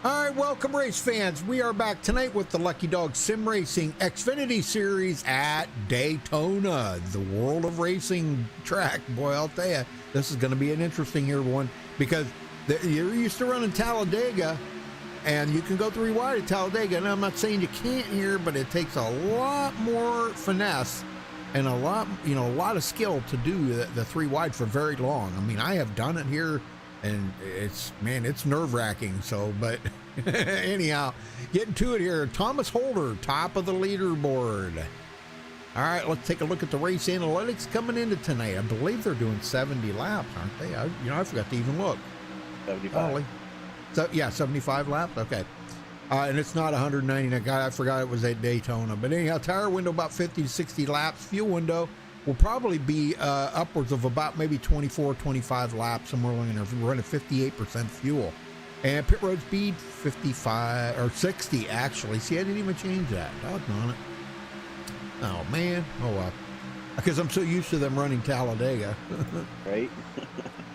All right, welcome race fans. We are back tonight with the Lucky Dog Sim Racing Xfinity Series at Daytona, the world of racing track. Boy, I'll tell you, this is going to be an interesting year one because you're used to running Talladega, and you can go 3 wide at Talladega. And I'm not saying you can't here, but it takes a lot more finesse and a lot of skill to do the 3 wide for very long. I mean, I have done it here. And it's nerve-wracking. So, but anyhow, getting to it here. Thomas Holder, top of the leaderboard. All right, let's take a look at the race analytics coming into tonight. I believe they're doing 70 laps, aren't they? I forgot to even look. 75. So, yeah, 75 laps. Okay. And it's not 199. God, I forgot it was at Daytona. But anyhow, tire window about 50 to 60 laps. Fuel window will probably be upwards of about maybe 24, 25 laps, somewhere along there. If we're running 58% fuel. And pit road speed, 55, or 60 actually. See, I didn't even change that. Doggone it. Oh, man. Oh, well. Because I'm so used to them running Talladega. Right.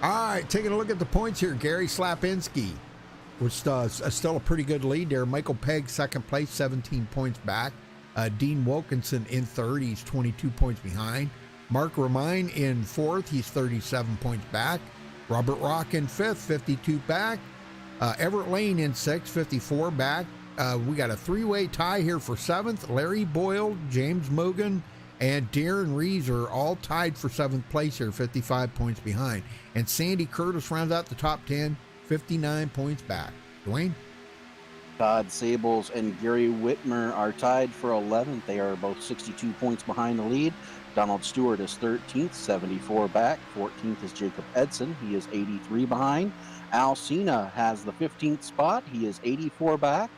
All right, taking a look at the points here. Gary Slapinski, which still a pretty good lead there. Michael Pegg, second place, 17 points back. Dean Wilkinson in third, he's 22 points behind. Mark Romine in fourth, he's 37 points back. Robert Rock in fifth, 52 back. Everett Lane in sixth, 54 back. We got a 3-way tie here for seventh. Larry Boyle, James Mogan, and Darren Rees are all tied for seventh place here, 55 points behind. And Sandy Curtis rounds out the top 10, 59 points back. Dwayne? Todd Sables and Gary Whitmer are tied for 11th. They are both 62 points behind the lead. Donald Stewart is 13th, 74 back. 14th is Jacob Edson. He is 83 behind. Al Cena has the 15th spot. He is 84 back.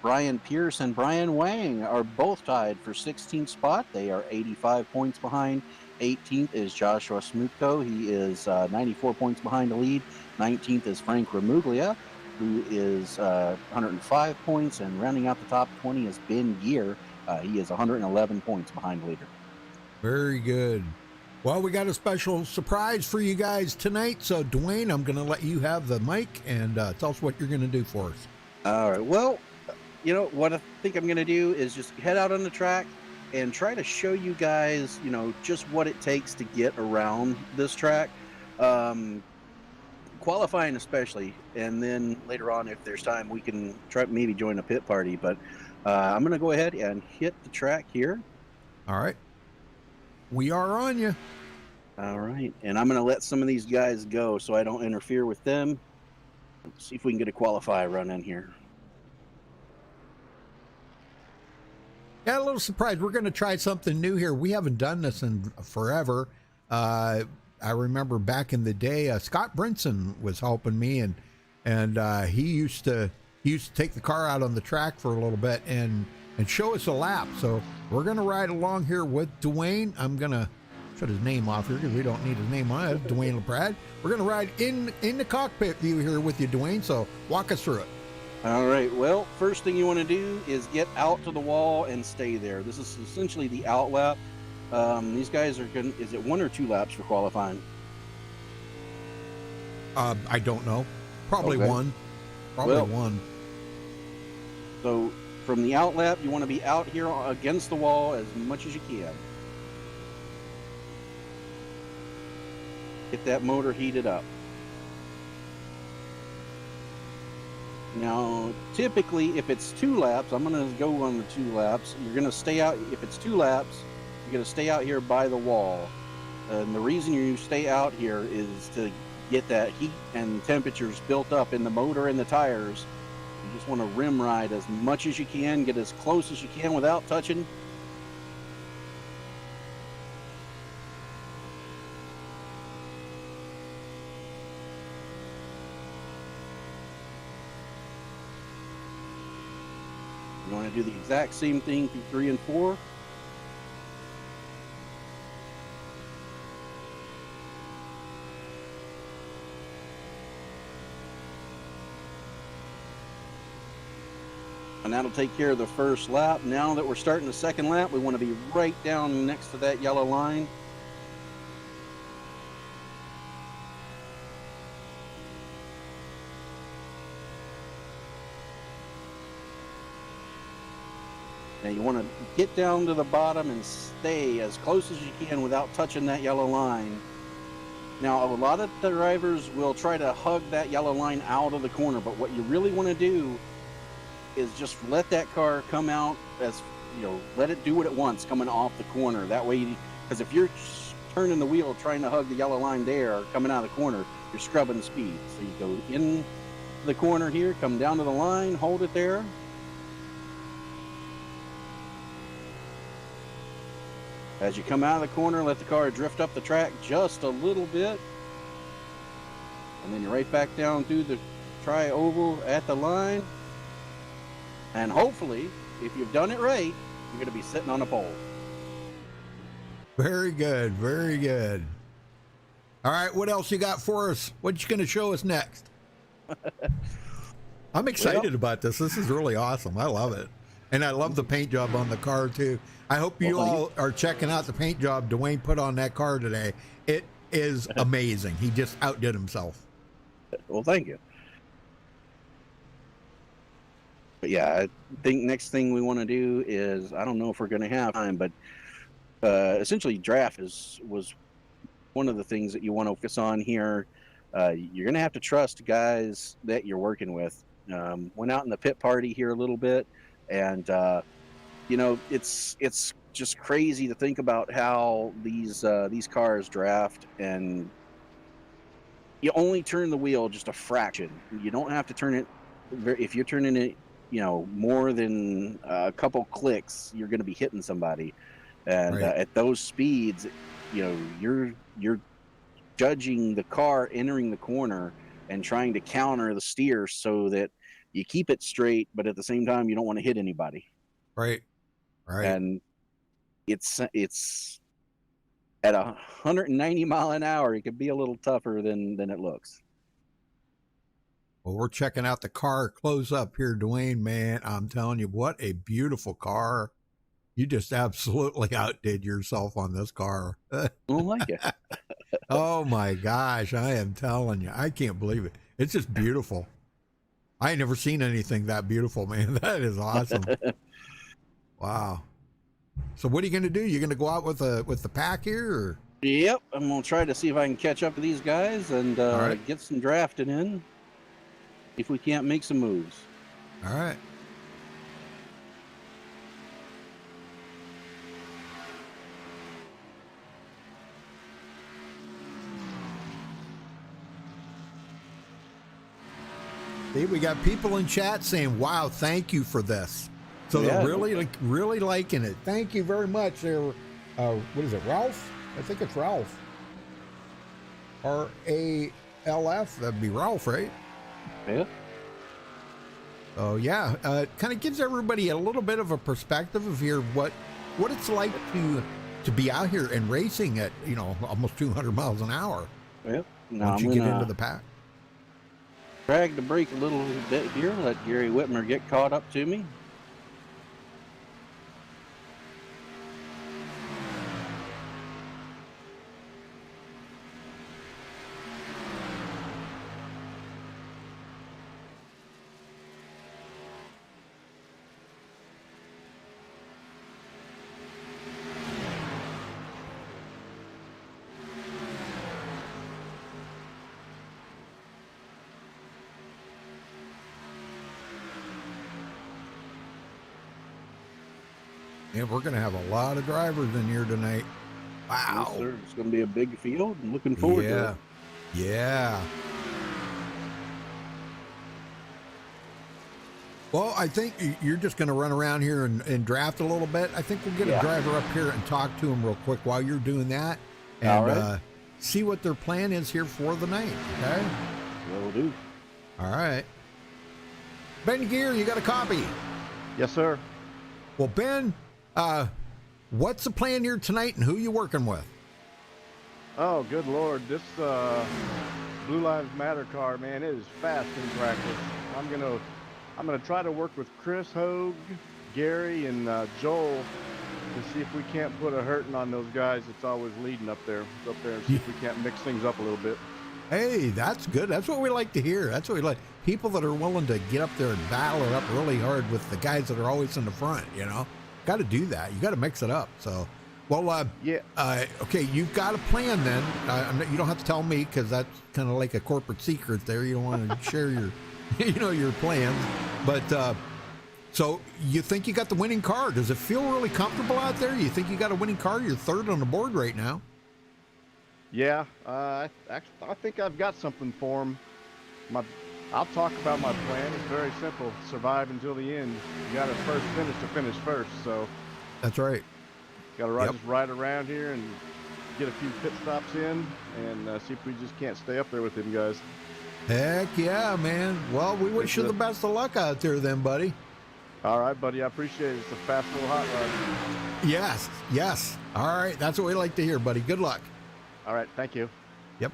Brian Pierce and Brian Wang are both tied for 16th spot. They are 85 points behind. 18th is Joshua Smutko. He is 94 points behind the lead. 19th is Frank Ramuglia, who is 105 points, and rounding out the top 20 is Ben Gear. He is 111 points behind the leader. Very good. Well, we got a special surprise for you guys tonight. So, Dwayne, I'm going to let you have the mic and tell us what you're going to do for us. All right. Well, you know, what I think I'm going to do is just head out on the track and try to show you guys, just what it takes to get around this track. Qualifying especially, and then later on, if there's time, we can try maybe join a pit party. But I'm going to go ahead and hit the track here. All right. We are on you. All right. And I'm going to let some of these guys go so I don't interfere with them. Let's see if we can get a qualify run in here. Yeah, a little surprised. We're going to try something new here. We haven't done this in forever. I remember back in the day, Scott Brinson was helping me, and he used to take the car out on the track for a little bit and show us a lap. So we're going to ride along here with Dwayne. I'm going to shut his name off here because we don't need his name on it. Dwayne LaPrade. We're going to ride in the cockpit view here with you, Dwayne. So walk us through it. All right. Well, first thing you want to do is get out to the wall and stay there. This is essentially the out lap. These guys are going. Is it 1 or 2 laps for qualifying? I don't know. Probably okay. 1. Probably 1. So from the out lap, you want to be out here against the wall as much as you can. Get that motor heated up. Now, typically, if it's 2 laps, I'm going to go on the 2 laps. You're going to stay out. If it's 2 laps, you're going to stay out here by the wall. And the reason you stay out here is to get that heat and temperatures built up in the motor and the tires. You just want to rim ride as much as you can, get as close as you can without touching. You want to do the exact same thing through 3 and 4. And that'll take care of the first lap. Now that we're starting the second lap, we want to be right down next to that yellow line. Now you want to get down to the bottom and stay as close as you can without touching that yellow line. Now, a lot of the drivers will try to hug that yellow line out of the corner, but what you really want to do is just let that car come out as, let it do what it wants coming off the corner. That way, because if you're turning the wheel trying to hug the yellow line there, coming out of the corner, you're scrubbing speed. So you go in the corner here, come down to the line, hold it there. As you come out of the corner, let the car drift up the track just a little bit. And then you're right back down through the tri-oval at the line. And hopefully, if you've done it right, you're going to be sitting on a pole. Very good. Very good. All right. What else you got for us? What you going to show us next? I'm excited about this. This is really awesome. I love it. And I love the paint job on the car, too. I hope you all are checking out the paint job Dwayne put on that car today. It is amazing. He just outdid himself. Well, thank you. But yeah, I think next thing we want to do is, I don't know if we're going to have time, but essentially draft was one of the things that you want to focus on here. You're going to have to trust guys that you're working with. Went out in the pit party here a little bit, and it's just crazy to think about how these cars draft, and you only turn the wheel just a fraction. You don't have to turn it. If you're turning it, more than a couple clicks, you're going to be hitting somebody. And Right. At those speeds, you're judging the car entering the corner and trying to counter the steer so that you keep it straight, but at the same time, you don't want to hit anybody. Right. Right. And it's at 190 mile an hour, it could be a little tougher than it looks. Well, we're checking out the car close up here, Dwayne, man. I'm telling you, what a beautiful car. You just absolutely outdid yourself on this car. I don't like it. Oh my gosh, I am telling you, I can't believe it. It's just beautiful. I ain't never seen anything that beautiful, man. That is awesome. Wow. So what are you going to do? You're going to go out with the pack here? Or? Yep, I'm going to try to see if I can catch up to these guys and right. get some drafting in, if we can't make some moves. All right. See, we got people in chat saying, wow, thank you for this. So Yeah. they're really liking it. Thank you very much. They're, what is it, Ralph? I think it's Ralph. R-A-L-F. That'd be Ralph, right? Yeah. So yeah, it kind of gives everybody a little bit of a perspective of here what it's like to be out here and racing at almost 200 miles an hour. Yep. Now Once you get into the pack. Drag the brake a little bit here. Let Gary Whitmer get caught up to me. And we're going to have a lot of drivers in here tonight. Wow. Yes, sir. It's going to be a big field. I'm looking forward to it. Yeah. Well, I think you're just going to run around here and draft a little bit. I think we'll get a driver up here and talk to him real quick while you're doing that. And see what their plan is here for the night. Okay? Will do. All right. Ben Gear, you got a copy? Yes, sir. Well, Ben, what's the plan here tonight and who you working with? Oh, good Lord. This Blue Lives Matter car, man, it is fast in practice. I'm gonna try to work with Chris Hogue, Gary, and Joel to see if we can't put a hurting on those guys that's always leading up there and see if we can't mix things up a little bit. Hey, that's good. That's what we like to hear. That's what we like. People that are willing to get up there and battle it up really hard with the guys that are always in the front, got to do that. You got to mix it up. So, well, Yeah. okay, you've got a plan then. You don't have to tell me because that's kind of like a corporate secret there. You don't want to share your, your plans. But so you think you got the winning car? Does it feel really comfortable out there? You think you got a winning car? You're third on the board right now. Yeah, I think I've got something for him. I'll talk about my plan. It's very simple. Survive until the end. You got to first finish to finish first. So that's right. Got to just ride around here and get a few pit stops in and see if we just can't stay up there with them guys. Heck yeah, man. Well, we wish you the best of luck out there then, buddy. All right, buddy. I appreciate it. It's a fast little hot rod. Yes. All right. That's what we like to hear, buddy. Good luck. All right. Thank you. Yep.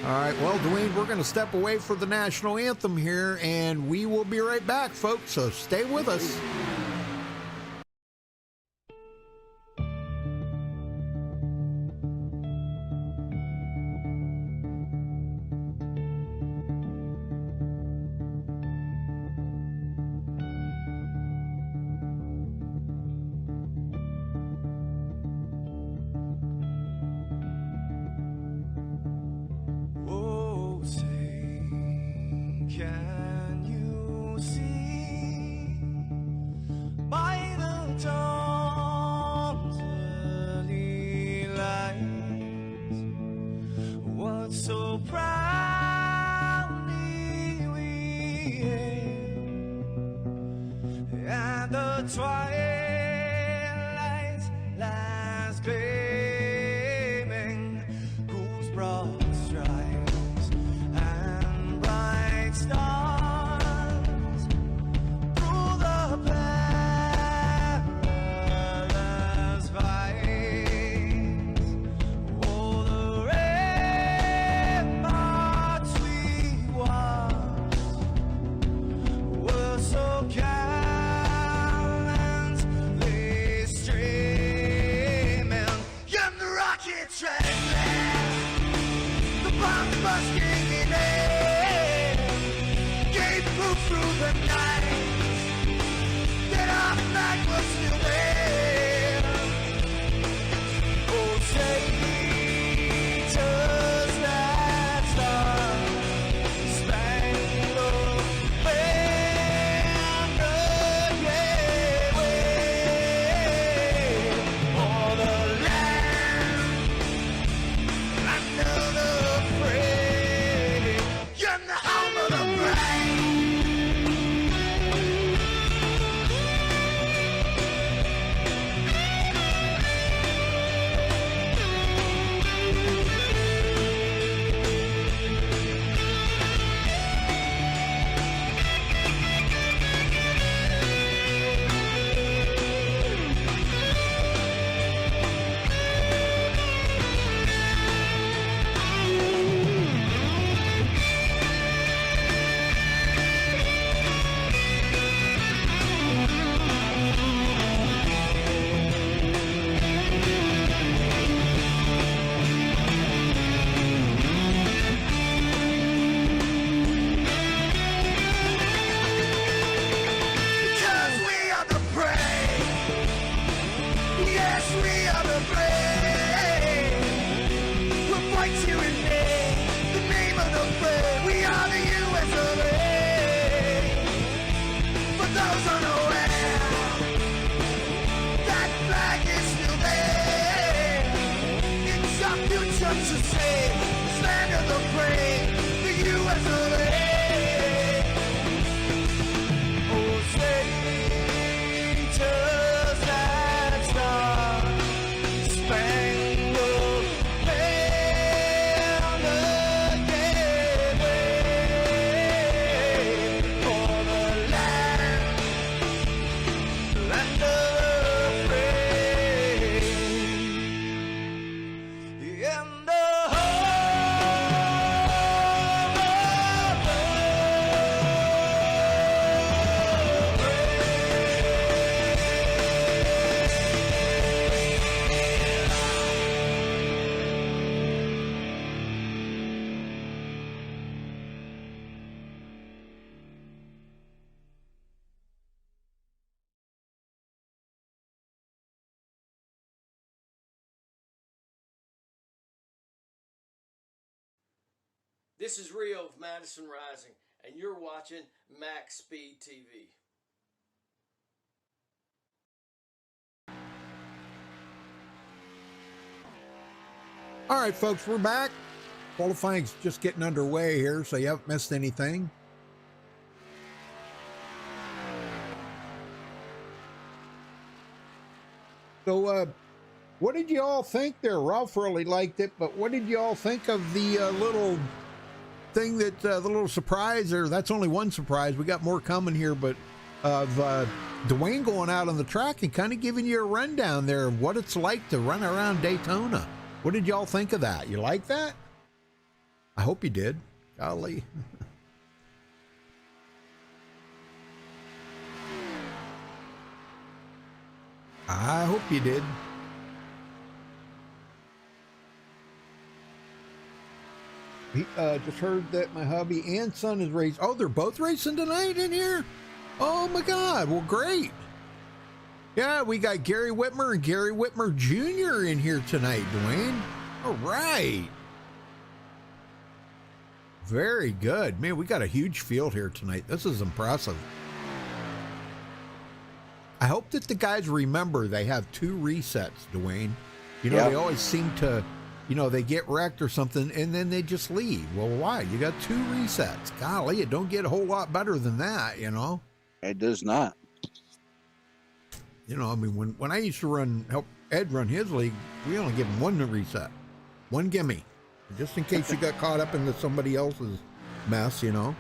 All right. Well, Dwayne, we're going to step away for the national anthem here, and we will be right back, folks. So stay with us. Can you see by the dawn's early light what so proudly we hailed at the twilight's last gleaming, whose broad stripes and bright stars through the perilous fights, oh, the ramparts we watched were so gallantly streaming, and the rockets ran past, the bombs bursting in air, gave proof through the night that our flag was still there. Oh, say, does that star-spangled banner yet wave o'er the land under the free, and the home of the brave? Because we are the brave. Yes, we are the brave. We'll fight to invade the name of the brave. We are the U.S. of A. For those unaware, that flag is still there. It's our future to save this land of the brave, the U.S. of A. Oh, say, does that star-spangled banner yet wave o'er the land of the free, and the home This is Rio of Madison Rising, and you're watching Max Speed TV. All right, folks, we're back. Qualifying's just getting underway here, so you haven't missed anything. So, what did you all think there? Ralph really liked it, but what did you all think of the little thing that, the little surprise, or that's only one surprise, we got more coming here, but of Dwayne going out on the track and kind of giving you a rundown there of what it's like to run around Daytona. What did y'all think of that? You like that? I hope you did. Golly. I hope you did. Just heard that my hubby and son is racing. Oh, they're both racing tonight in here? Oh my God. Well, great. Yeah, we got Gary Whitmer and Gary Whitmer Jr. in here tonight, Dwayne. All right. Very good. Man, we got a huge field here tonight. This is impressive. I hope that the guys remember they have 2 resets, Dwayne. You know, They always seem to, they get wrecked or something and then they just leave. Well, why? You got 2 resets. Golly, it don't get a whole lot better than that, It does not. When I used to help Ed run his league, we only give him 1 reset. 1 gimme. Just in case you got caught up into somebody else's mess, Well,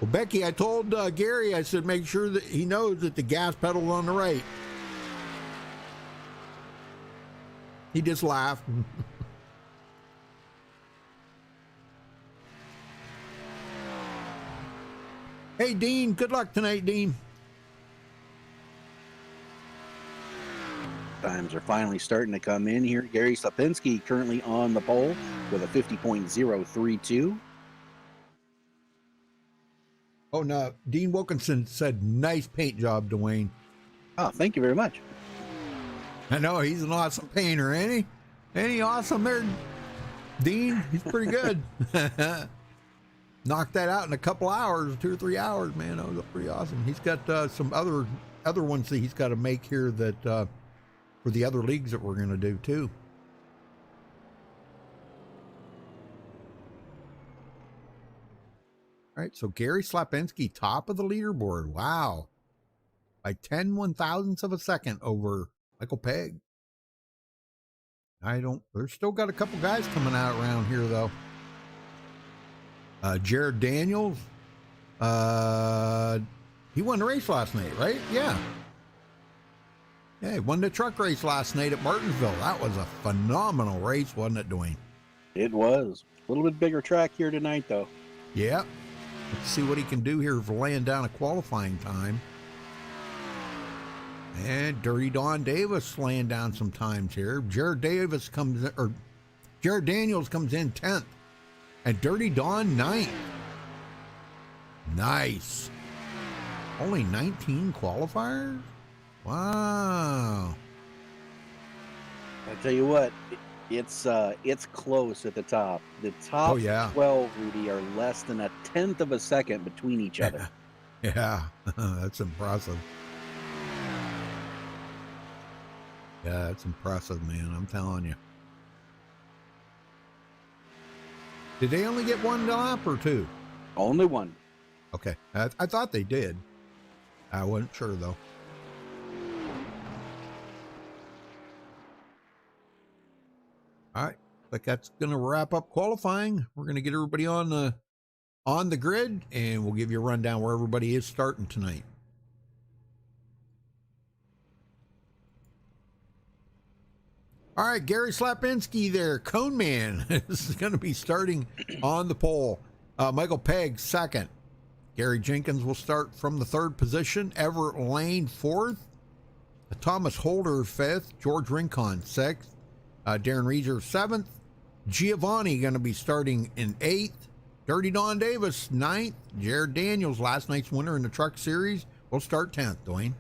Becky, I told Gary, I said, make sure that he knows that the gas pedal's on the right. He just laughed. Hey, Dean, good luck tonight, Dean. Times are finally starting to come in here. Gary Slapinski currently on the pole with a 50.032. Oh, no. Dean Wilkinson said, nice paint job, Dwayne. Oh, thank you very much. I know, he's an awesome painter, ain't he? Ain't he awesome there, Dean? He's pretty good. Knocked that out in a couple hours, 2 or 3 hours, man. That was pretty awesome. He's got some other ones that he's got to make here that for the other leagues that we're going to do too. All right, so Gary Slapinski, top of the leaderboard. Wow. By 10 1,000ths of a second over Michael Pegg. There's still got a couple guys coming out around here, though. Jared Daniels, he won the race last night, right? Yeah. Yeah, he won the truck race last night at Martinsville. That was a phenomenal race, wasn't it, Dwayne? It was. A little bit bigger track here tonight, though. Yeah. Let's see what he can do here for laying down a qualifying time. And Dirty Don Davis laying down some times here. Jared Daniels comes in 10th. And Dirty Don 9th. Nice. Only 19 qualifiers? Wow. I tell you what, it's close at the top. The top 12, Rudy, are less than a 1/10 of a second between each other. Yeah, that's impressive. Yeah, that's impressive, man. I'm telling you. Did they only get 1 lap or 2? Only 1. Okay. I thought they did. I wasn't sure, though. All right. Like that's going to wrap up qualifying. We're going to get everybody on the grid, and we'll give you a rundown where everybody is starting tonight. All right, Gary Slapinski there, Cone Man. This is going to be starting on the pole. Michael Pegg, 2nd. Gary Jenkins will start from the 3rd position. Everett Lane, 4th. Thomas Holder, 5th. George Rincon, 6th. Darren Reeser, 7th. Giovanni going to be starting in 8th. Dirty Don Davis, 9th. Jared Daniels, last night's winner in the Truck Series, We'll start 10th, Dwayne.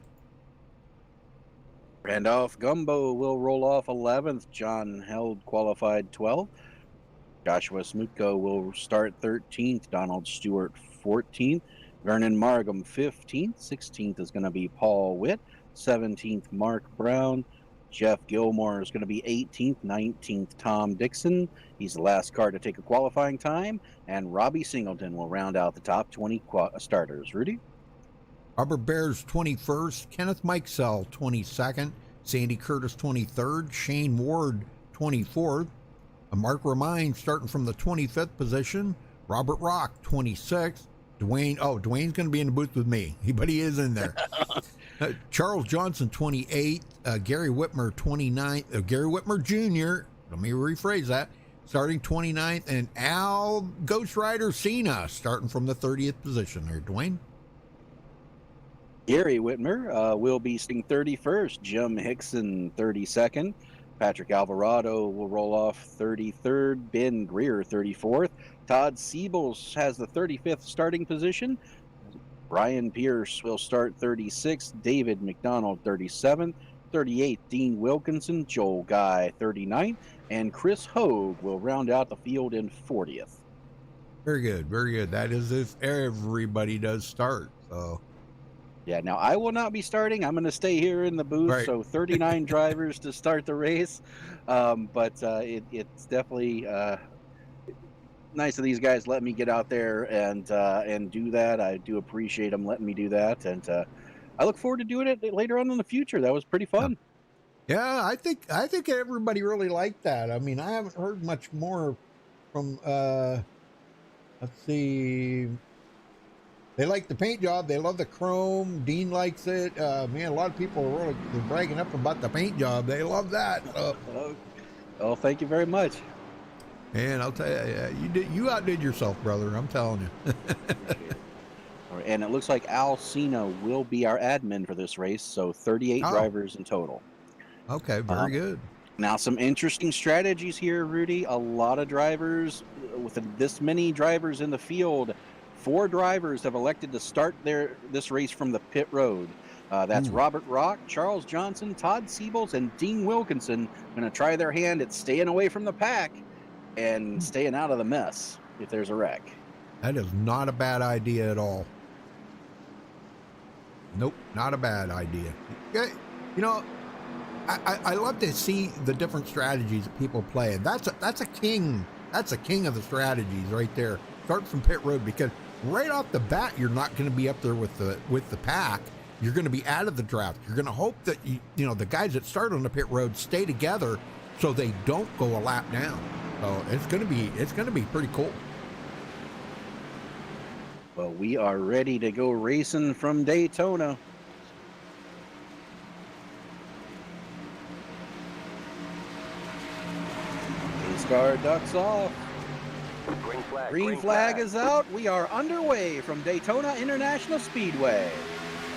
Randolph Gumbo will roll off 11th. John Held qualified 12th. Joshua Smutko will start 13th. Donald Stewart 14th. Vernon Margam 15th. 16th is going to be Paul Witt. 17th, Mark Brown. Jeff Gilmore is going to be 18th. 19th, Tom Dixon. He's the last car to take a qualifying time. And Robbie Singleton will round out the top 20 starters. Rudy? Robert Bears 21st, Kenneth Mikesell 22nd, Sandy Curtis 23rd, Shane Ward 24th, Mark Remine starting from the 25th position, Robert Rock 26th, Dwayne's going to be in the booth with me, but he is in there. Charles Johnson 28th, Gary Whitmer 29th, Gary Whitmer Jr., let me rephrase that, starting 29th, and Al Ghost Rider Cena starting from the 30th position there, Dwayne. Gary Whitmer will be sitting 31st. Jim Hickson 32nd. Patrick Alvarado will roll off 33rd. Ben Greer 34th. Todd Siebels has the 35th starting position. Brian Pierce will start 36th. David McDonald 37th. 38th, Dean Wilkinson. Joel Guy 39th. And Chris Hogue will round out the field in 40th. Very good, very good. That is if everybody does start, so... Yeah, now I will not be starting. I'm going to stay here in the booth. Right. So 39 drivers to start the race. But it's definitely nice of these guys letting me get out there and do that. I do appreciate them letting me do that. And I look forward to doing it later on in the future. That was pretty fun. Yeah, I think everybody really liked that. I mean, I haven't heard much more from, let's see... They like the paint job. They love the chrome. Dean likes it. Man, a lot of people are really bragging up about the paint job. They love that. Oh, thank you very much. And I'll tell you, you outdid yourself, brother. I'm telling you. All right, and it looks like Al Cena will be our admin for this race. So 38 drivers in total. Okay, very good. Now, some interesting strategies here, Rudy. A lot of drivers, with this many drivers in the field, 4 drivers have elected to start this race from the pit road. That's Robert Rock, Charles Johnson, Todd Siebels, and Dean Wilkinson going to try their hand at staying away from the pack and staying out of the mess if there's a wreck. That is not a bad idea at all. Nope, not a bad idea. You know, I love to see the different strategies that people play. That's a king. That's a king of the strategies right there. Start from pit road, because right off the bat, you're not going to be up there with the pack. You're going to be out of the draft. You're going to hope that you know the guys that start on the pit road stay together so they don't go a lap down. So it's going to be pretty cool. Well, we are ready to go racing from Daytona. Pace car ducks off. Green flag is out. We are underway from Daytona International Speedway.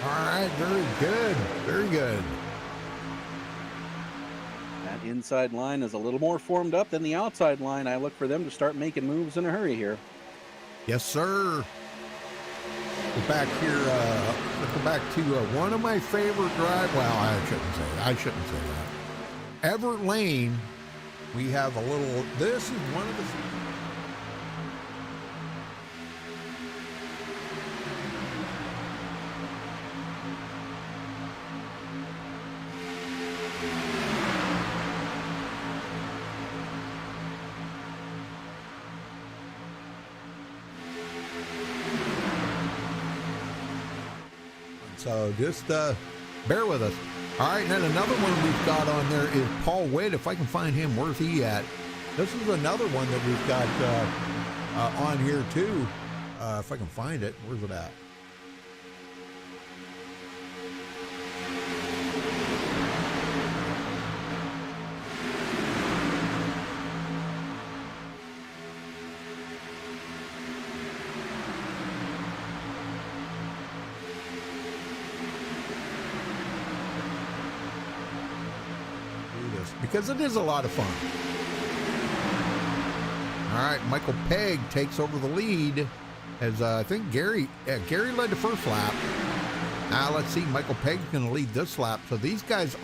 All right, very good, very good. That inside line is a little more formed up than the outside line. I look for them to start making moves in a hurry here. Yes, sir. Go back here. Go back to one of my favorite drive. Well, I shouldn't say that. Everett Lane. We have a little. This is one of the. So just bear with us. All right, and then another one we've got on there is Paul Witt. If I can find him, where's he at? This is another one that we've got on here too. If I can find it, where's it at? Because it is a lot of fun. All right, Michael Pegg takes over the lead as I think Gary led the first lap. Let's see. Michael Pegg's going to lead this lap. So these guys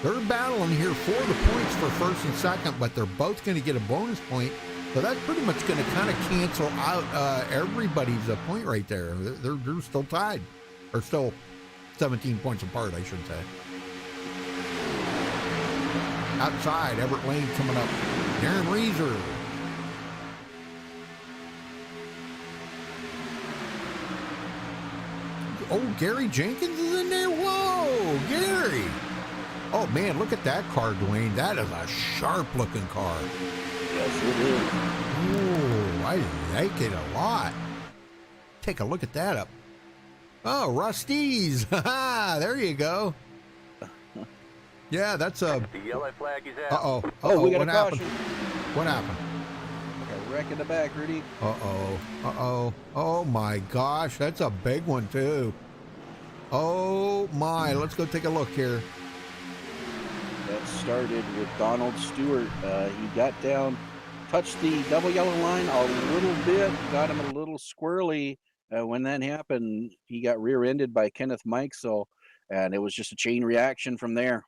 they're battling here for the points for first and second, but they're both going to get a bonus point. So that's pretty much going to kind of cancel out everybody's point right there. They're still tied, or still 17 points apart, I should say. Outside, Everett Lane coming up. Darren Reeser. Oh, Gary Jenkins is in there. Whoa, Gary. Oh, man, look at that car, Dwayne. That is a sharp-looking car. Yes, it is. Oh, I like it a lot. Take a look at that up. Oh, Rusty's. There you go. Yeah, that's a... The yellow flag is out. Uh-oh. Oh, we got what a happened? caution. What happened? Got a wreck in the back, Rudy. Uh-oh. Uh-oh. Oh, my gosh. That's a big one, too. Oh, my. Let's go take a look here. That started with Donald Stewart. He got down, touched the double yellow line a little bit, got him a little squirrely. When that happened, he got rear-ended by Kenneth Mikesell, and it was just a chain reaction from there.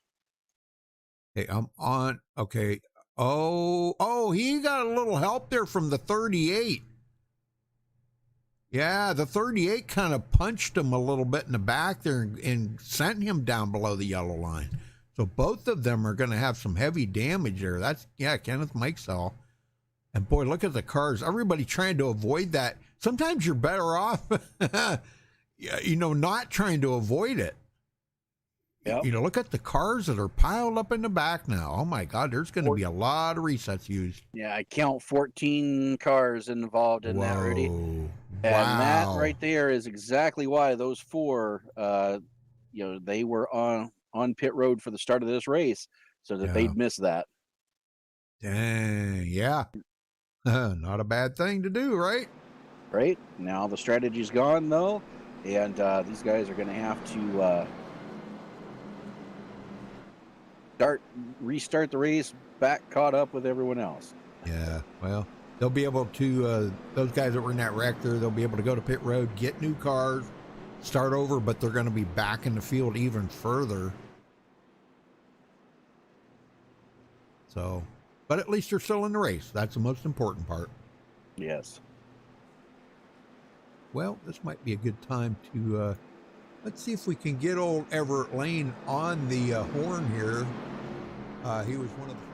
Hey, I'm on. Okay. Oh, he got a little help there from the 38. Yeah, the 38 kind of punched him a little bit in the back there and sent him down below the yellow line. So both of them are going to have some heavy damage there. That's, yeah, Kenneth Mikesell. And boy, look at the cars. Everybody trying to avoid that. Sometimes you're better off, not trying to avoid it. Yep. Look at the cars that are piled up in the back now. Oh, my God, there's going to be a lot of resets used. Yeah, I count 14 cars involved in that, Rudy. Wow. And that right there is exactly why those four, they were on pit road for the start of this race so that they'd miss that. Dang, yeah. Not a bad thing to do, right? Right? Now the strategy's gone, though, and these guys are going to have to restart the race back caught up with everyone else. Yeah, well, they'll be able to, those guys that were in that wreck there, they'll be able to go to pit road, get new cars, start over, but they're going to be back in the field even further. So, but at least they're still in the race. That's the most important part. Yes. Well, this might be a good time to, let's see if we can get old Everett Lane on the horn here. He was one of the...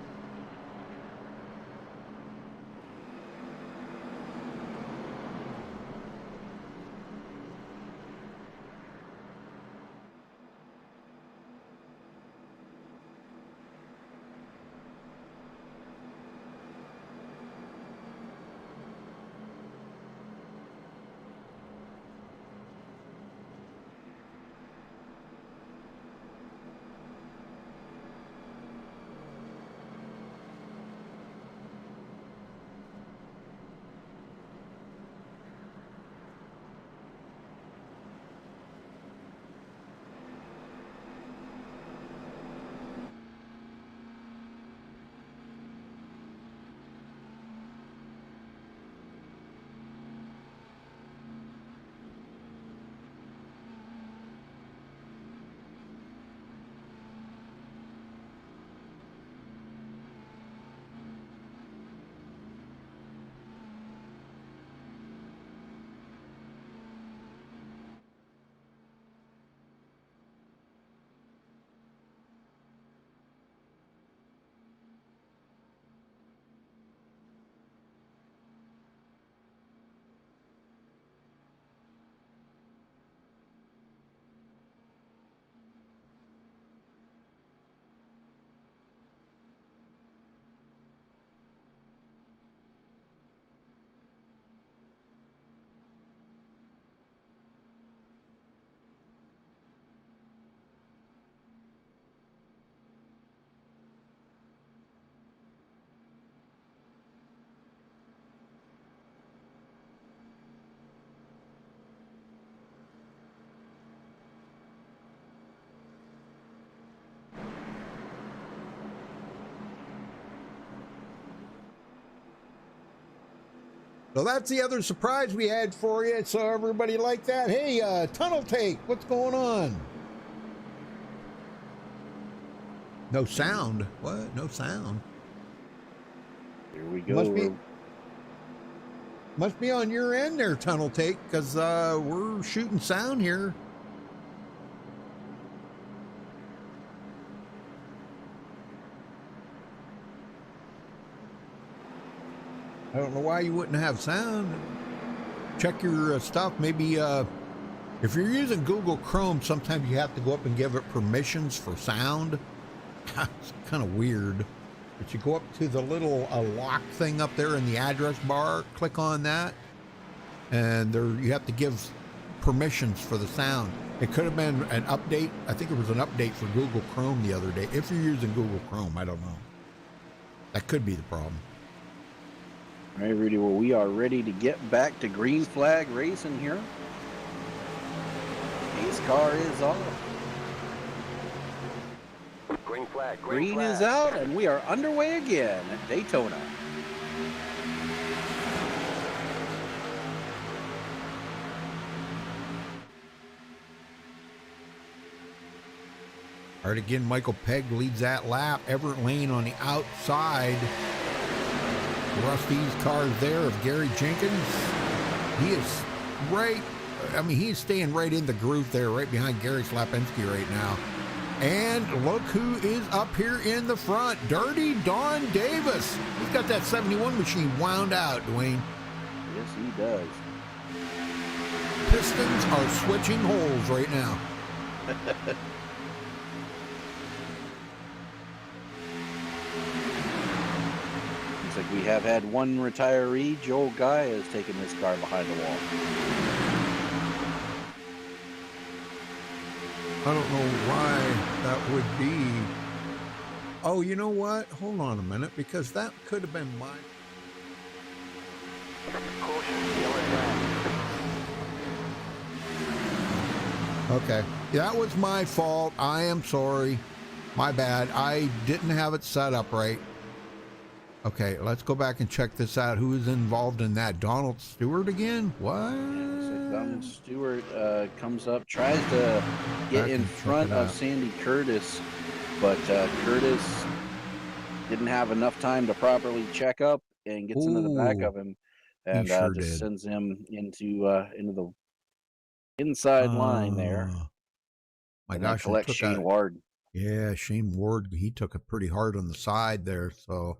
So that's the other surprise we had for you. So everybody like that? Hey, Tunnel Take, what's going on? No sound. What? No sound. Here we go. Must be on your end there, Tunnel Take, because we're shooting sound here. I don't know why you wouldn't have sound. Check your stuff. Maybe if you're using Google Chrome, sometimes you have to go up and give it permissions for sound. It's kind of weird. But you go up to the little lock thing up there in the address bar, click on that, and there you have to give permissions for the sound. It could have been an update. I think it was an update for Google Chrome the other day. If you're using Google Chrome, I don't know. That could be the problem. All right, Rudy, well, we are ready to get back to green flag racing here. Ace car is off. Green flag. Green is out, and we are underway again at Daytona. All right, again, Michael Pegg leads that lap. Everett Lane on the outside. Rusty's car's there of Gary Jenkins. He is right, I mean, he's staying right in the groove there, right behind Gary Slapinski right now. And look who is up here in the front. Dirty Don Davis. He's got that 71 machine wound out, Dwayne. Yes, he does. Pistons are switching holes right now. Looks like we have had one retiree. Joel Guy has taken his car behind the wall. I don't know why that would be. Oh, you know what? Hold on a minute, because that could have been mine. Okay, that was my fault. I am sorry. My bad. I didn't have it set up right. Okay, let's go back and check this out. Who is involved in that? Donald Stewart again? What? So Donald Stewart comes up, tries to get in front of Sandy Curtis, but Curtis didn't have enough time to properly check up and gets into the back of him, and just sends him into the inside line there. My and gosh, collect Shane Ward. Yeah, Shane Ward, he took it pretty hard on the side there, so.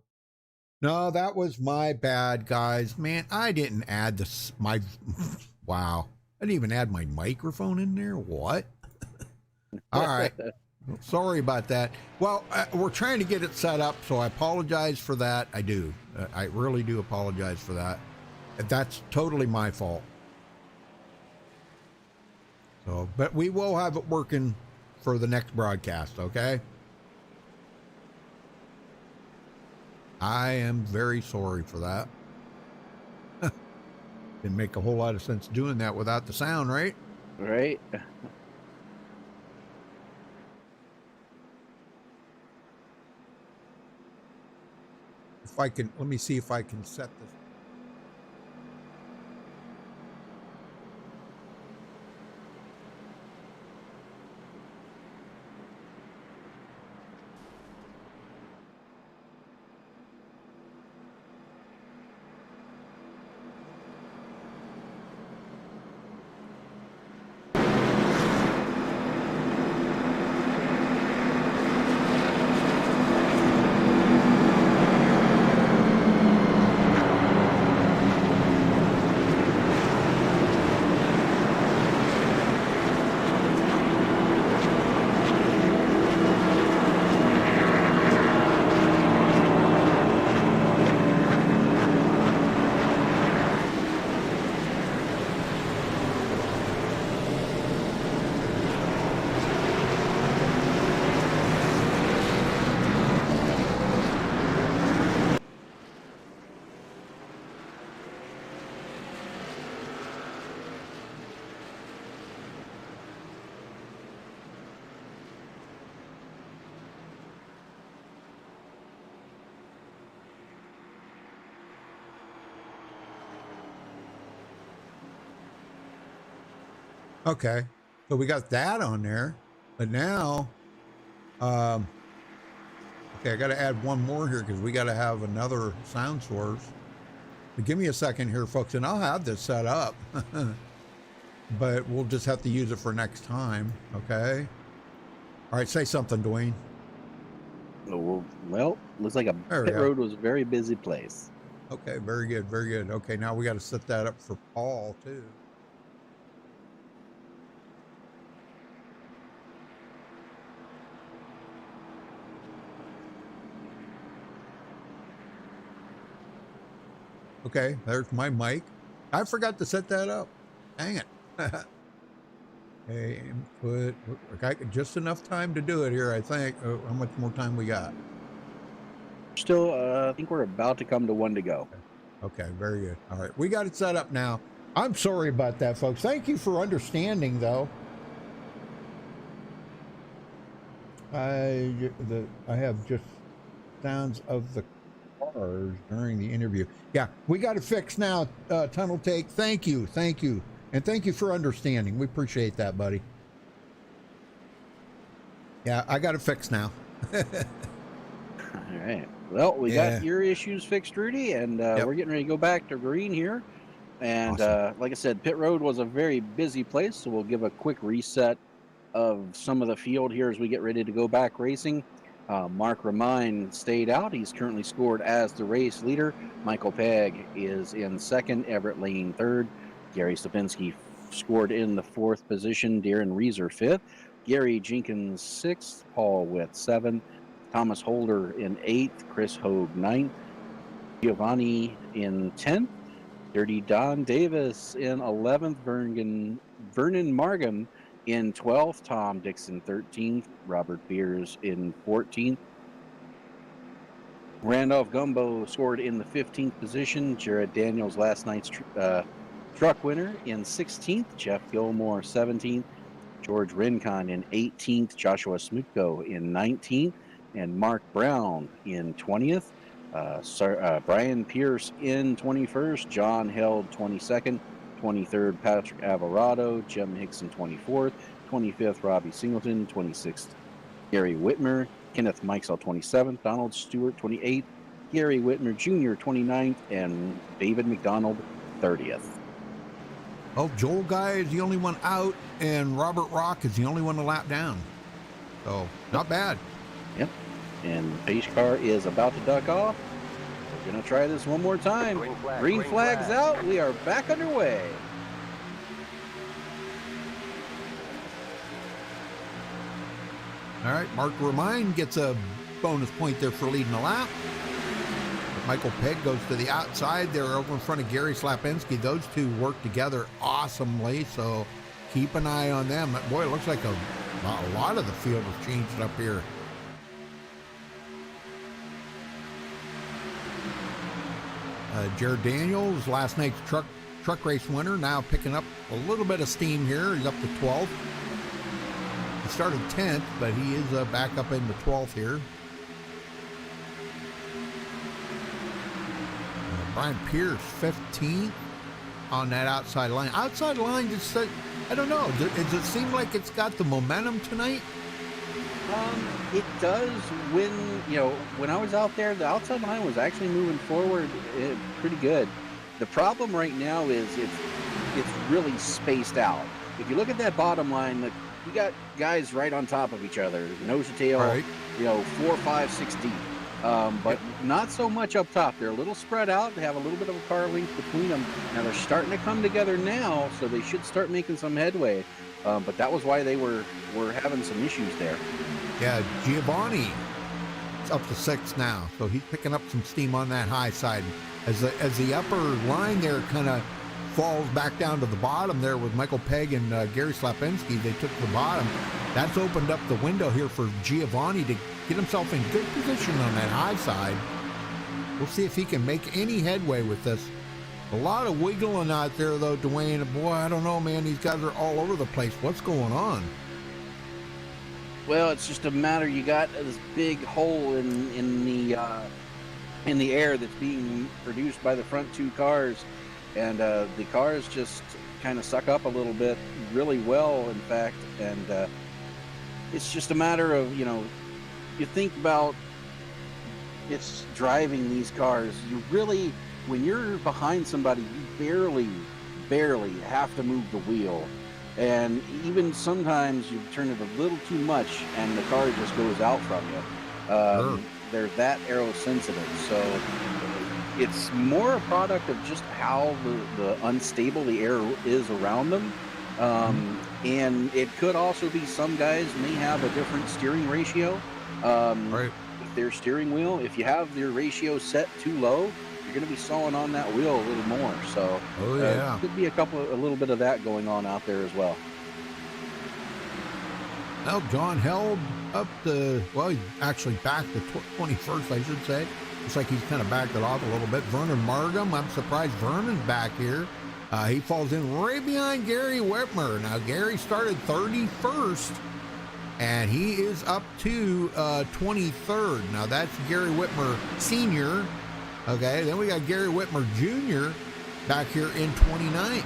No, that was my bad, guys. Man, I didn't add this. Wow. I didn't even add my microphone in there. What? All right. Sorry about that. Well, we're trying to get it set up, so I apologize for that. I do. I really do apologize for that. That's totally my fault. So, but we will have it working for the next broadcast, okay? I am very sorry for that. Didn't make a whole lot of sense doing that without the sound, right? Right. If I can, let me see if I can set this. Okay, so we got that on there, but now, okay, I got to add one more here because we got to have another sound source. But give me a second here, folks, and I'll have this set up, but we'll just have to use it for next time. Okay. All right, say something, Dwayne. Oh, well, looks like a There we pit go. road was a very busy place. Okay, very good, very good. Okay, now we got to set that up for Paul too. Okay, there's my mic. I forgot to set that up. Dang it. Okay, input. I got just enough time to do it here, I think. Oh, how much more time we got? Still, I think we're about to come to one to go. Okay, very good. All right, we got it set up now. I'm sorry about that, folks. Thank you for understanding, though. I have just sounds of the cars during the interview. Yeah, we got it fixed now. Tunnel Take. Thank you, and thank you for understanding. We appreciate that, buddy. Yeah, I got it fixed now. All right. Well, we got your issues fixed, Rudy, and we're getting ready to go back to green here. And Awesome. like I said, pit road was a very busy place, so we'll give a quick reset of some of the field here as we get ready to go back racing. Mark Ramine stayed out. He's currently scored as the race leader. Michael Pegg is in second. Everett Lane third. Gary Stopinski scored in the fourth position. Darren Reeser fifth. Gary Jenkins sixth. Paul Witt seventh. Thomas Holder in eighth. Chris Hogue ninth. Giovanni in 10th. Dirty Don Davis in 11th. Vernon Margam in 12th. Tom Dixon 13th. Robert Beers in 14th. Randolph Gumbo scored in the 15th position. Jared Daniels, last night's truck winner, in 16th. Jeff Gilmore 17th. George Rincon in 18th. Joshua Smutko in 19th. And Mark Brown in 20th. Brian Pierce in 21st. John Held 22nd. 23rd, Patrick Alvarado. Jim Hickson 24th. 25th, Robbie Singleton. 26th, Gary Whitmer. Kenneth Mikesell 27th. Donald Stewart 28th. Gary Whitmer Jr. 29th. And David McDonald 30th. Well, Joel Guy is the only one out, and Robert Rock is the only one a lap down. So, not bad. Yep. And pace car is about to duck off. We're going to try this one more time. Green flag's out. We are back underway. All right, Mark Ramine gets a bonus point there for leading the lap. Michael Pegg goes to the outside there over in front of Gary Slapinski. Those two work together awesomely, so keep an eye on them. Boy, it looks like a lot of the field has changed up here. Jared Daniels, last night's truck race winner, now picking up a little bit of steam here. He's up to 12th. He started 10th, but he is back up into 12th here. Brian Pierce, 15th on that outside line. Outside line, just I don't know. Does it seem like it's got the momentum tonight? It does. When I was out there, the outside line was actually moving forward pretty good. The problem right now is it's really spaced out. If you look at that bottom line, you got guys right on top of each other, nose to tail, right. 4, 5, 6 deep. But not so much up top. They're a little spread out. They have a little bit of a car length between them. Now they're starting to come together now, so they should start making some headway. But that was why they were having some issues there. Yeah, Giovanni is up to 6th now, so he's picking up some steam on that high side. As the upper line there kind of falls back down to the bottom there with Michael Pegg and Gary Slapinski, they took the bottom. That's opened up the window here for Giovanni to get himself in good position on that high side. We'll see if he can make any headway with this. A lot of wiggling out there, though, Dwayne. Boy, I don't know, man. These guys are all over the place. What's going on? Well, it's just a matter. You got this big hole in the air that's being produced by the front two cars, and the cars just kind of suck up a little bit really well, in fact. And it's just a matter of, you know, you think about it's driving these cars. You really, when you're behind somebody, you barely have to move the wheel. And even sometimes you turn it a little too much and the car just goes out from you. Sure. They're that aero sensitive. So it's more a product of just how the unstable the air is around them. And it could also be some guys may have a different steering ratio. Right. With their steering wheel, if you have your ratio set too low, you're going to be sawing on that wheel a little more. So Oh, yeah. could be a little bit of that going on out there as well. Well, John held up the, well, he actually backed the 21st, I should say. Looks like he's kind of backed it off a little bit. Vernon Margam, I'm surprised Vernon's back here. He falls in right behind Gary Whitmer. Now, Gary started 31st, and he is up to 23rd. Now, that's Gary Whitmer Sr., okay? Then we got Gary Whitmer Jr. back here in 29th.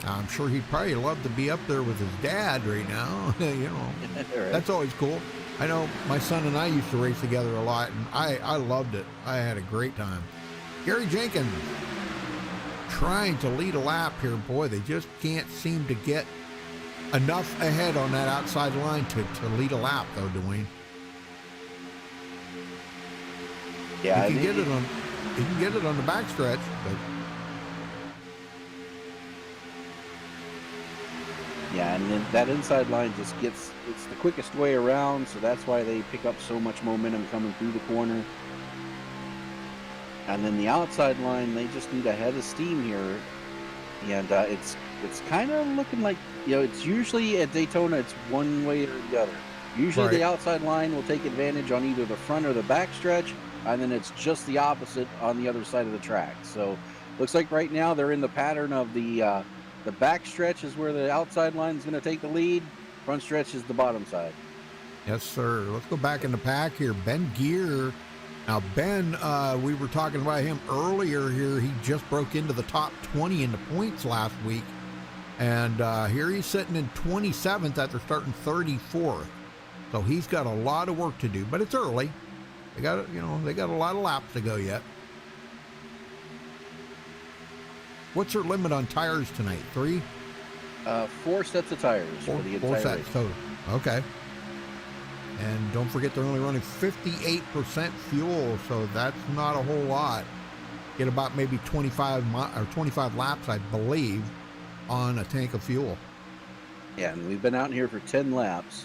I'm sure he'd probably love to be up there with his dad right now. You know, Right. that's always cool. I know my son and I used to race together a lot, and I loved it. I had a great time. Gary Jenkins trying to lead a lap here. Boy, they just can't seem to get enough ahead on that outside line to lead a lap, though, Dwayne. Yeah, He can get it on the backstretch, but yeah, and then that inside line just it's the quickest way around, so that's why they pick up so much momentum coming through the corner. And then the outside line, they just need a head of steam here. And it's kind of looking like, you know, it's usually at Daytona, it's one way or the other. Usually Right. the outside line will take advantage on either the front or the back stretch, and then it's just the opposite on the other side of the track. So looks like right now they're in the pattern of the back stretch is where the outside line is going to take the lead. Front stretch is the bottom side. yes, sir. Let's go back in the pack here. Ben Gear. Now, Ben, we were talking about him earlier here. He just broke into the top 20 in the points last week. And here he's sitting in 27th after starting 34th. So he's got a lot of work to do, but it's early. They got a lot of laps to go yet. What's their limit on tires tonight? 3? 4 sets of tires for the Four entire sets race. total. Okay. And don't forget they're only running 58% fuel, so that's not a whole lot. Get about maybe 25 laps, I believe, on a tank of fuel. Yeah, and we've been out here for 10 laps.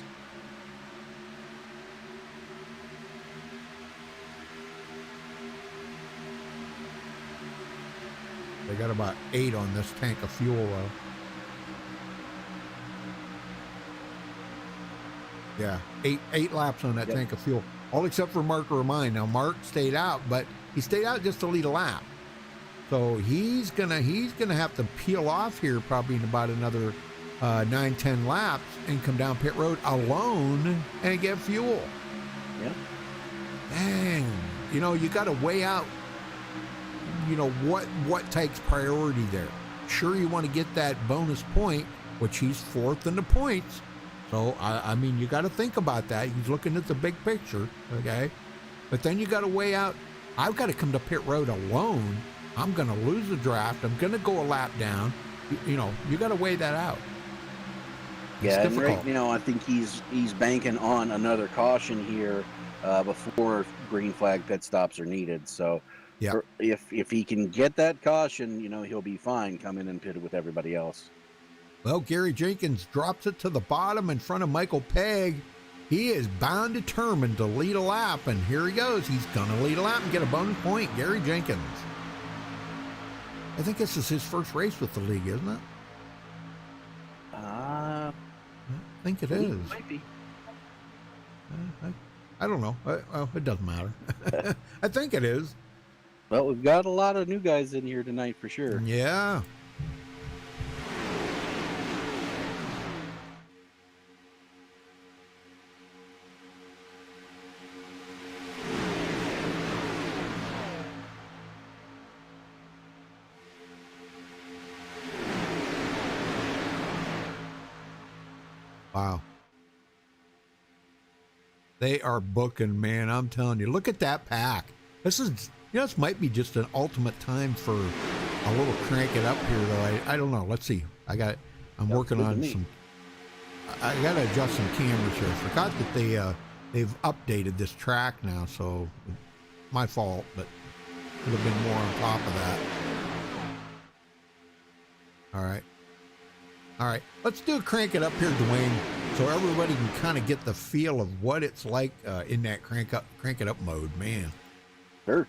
They got about 8 on this tank of fuel, though. Yeah, eight laps on that Yep. tank of fuel, all except for Mark Romine. Now, Mark stayed out, but he stayed out just to lead a lap. So he's gonna have to peel off here probably in about another 9-10 laps and come down pit road alone and get fuel. Yeah. Dang, you know, you got to weigh out, you know, what takes priority there. Sure, you want to get that bonus point, which he's 4th in the points. So, I mean, you got to think about that. He's looking at the big picture, okay? But then you got to weigh out, I've got to come to pit road alone. I'm going to lose the draft. I'm going to go a lap down. You know, you got to weigh that out. It's Yeah, and difficult. right now I think he's banking on another caution here before green flag pit stops are needed. So Yeah. if he can get that caution, you know, he'll be fine coming in pitted with everybody else. Well, Gary Jenkins drops it to the bottom in front of Michael Pegg. He is bound determined to lead a lap, and here he goes. He's going to lead a lap and get a bonus point. Gary Jenkins. I think this is his first race with the league, isn't it? I think it is. Might be. I don't know. Well, it doesn't matter. I think it is. Well, we've got a lot of new guys in here tonight for sure. Yeah. Wow. They are booking, man. I'm telling you. Look at that pack. This is, this might be just an ultimate time for a little crank it up here, though. I don't know. Let's see. I'm working on some. I got to adjust some cameras here. I forgot that they've updated this track now, so my fault, but would have been more on top of that. All right. Let's do a crank it up here, Dwayne, so everybody can kind of get the feel of what it's like in that crank it up mode, man. Sure.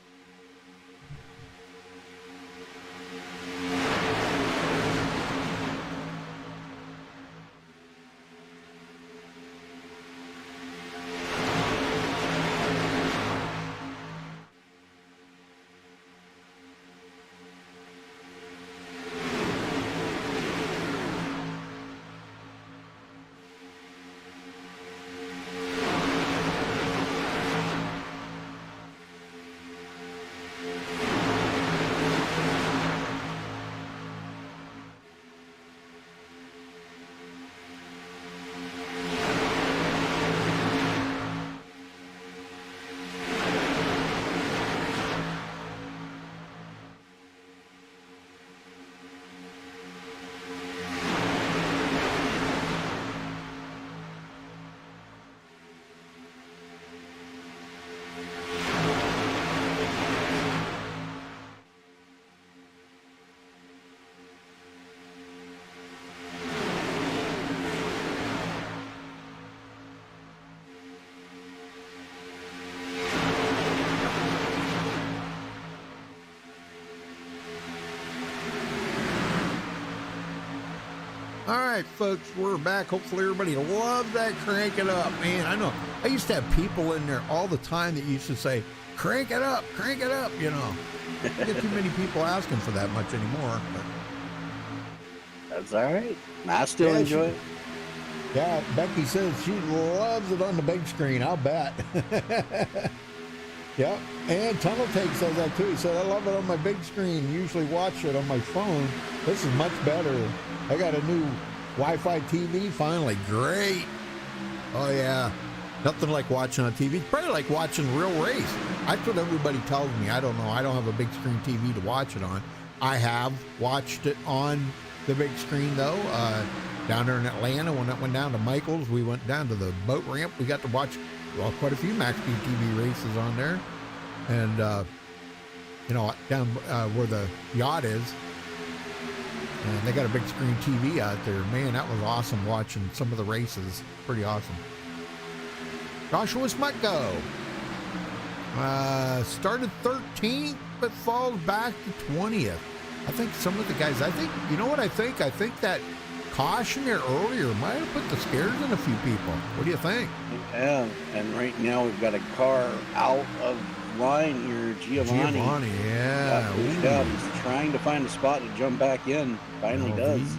All right, folks, we're back. Hopefully everybody loves that crank it up, man. I know I used to have people in there all the time that used to say, crank it up, you know. I get too many people asking for that much anymore. But That's all right. I still enjoy it. Yeah, Becky says she loves it on the big screen. I'll bet. Yep. And Tunnel Take says that too. He said, I love it on my big screen. Usually watch it on my phone. This is much better. I got a new Wi-Fi TV finally. Great. Oh, yeah. Nothing like watching on TV. It's probably like watching a real race. That's what everybody tells me. I don't know. I don't have a big screen TV to watch it on. I have watched it on the big screen, though. Down there in Atlanta, when it went down to Michael's, we went down to the boat ramp. We got to watch quite a few MaxspeedTV races on there. And, down where the yacht is. And they got a big screen TV out there. Man, that was awesome watching some of the races. Pretty awesome. Joshua Smutko. Started 13th, but falls back to 20th. I think some of the guys, you know what I think? I think that caution there earlier might have put the scares in a few people. What do you think? Yeah, and right now we've got a car out of line here. Giovanni, yeah. He's trying to find a spot to jump back in. Finally does.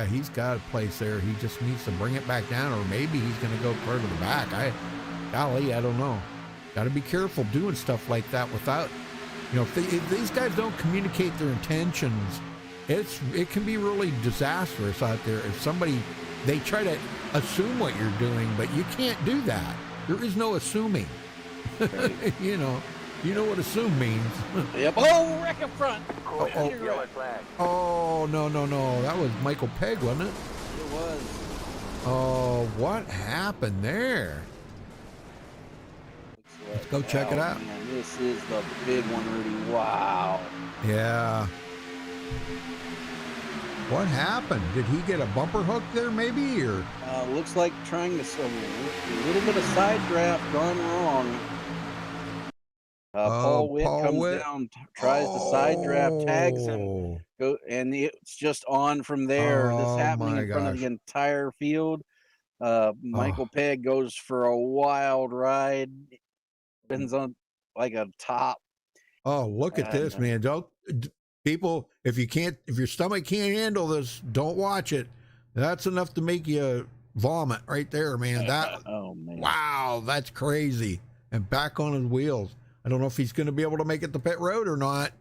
He's got a place there. He just needs to bring it back down, or maybe he's going to go further back. I don't know. Got to be careful doing stuff like that without, if these guys don't communicate their intentions, it can be really disastrous out there. If they try to assume what you're doing, but you can't do that. There is no assuming. Right. You know what assume means. Yep. Oh, wreck up front. Oh, no. That was Michael Pegg, wasn't it? It was. Oh, what happened there? Let's go check it out. Man, this is the big one, Rudy. Wow. Yeah. What happened? Did he get a bumper hook there, maybe, or? Looks like trying to a little bit of side draft gone wrong. Paul Witt comes down, tries the side draft, tags him, and it's just on from there. This happening in front of the entire field. Michael Pegg goes for a wild ride. Spins on like a top. Oh, look at this, man! Don't people, if your stomach can't handle this, don't watch it. That's enough to make you vomit right there, man. Man. Wow, that's crazy. And back on his wheels. I don't know if he's going to be able to make it to pit road or not.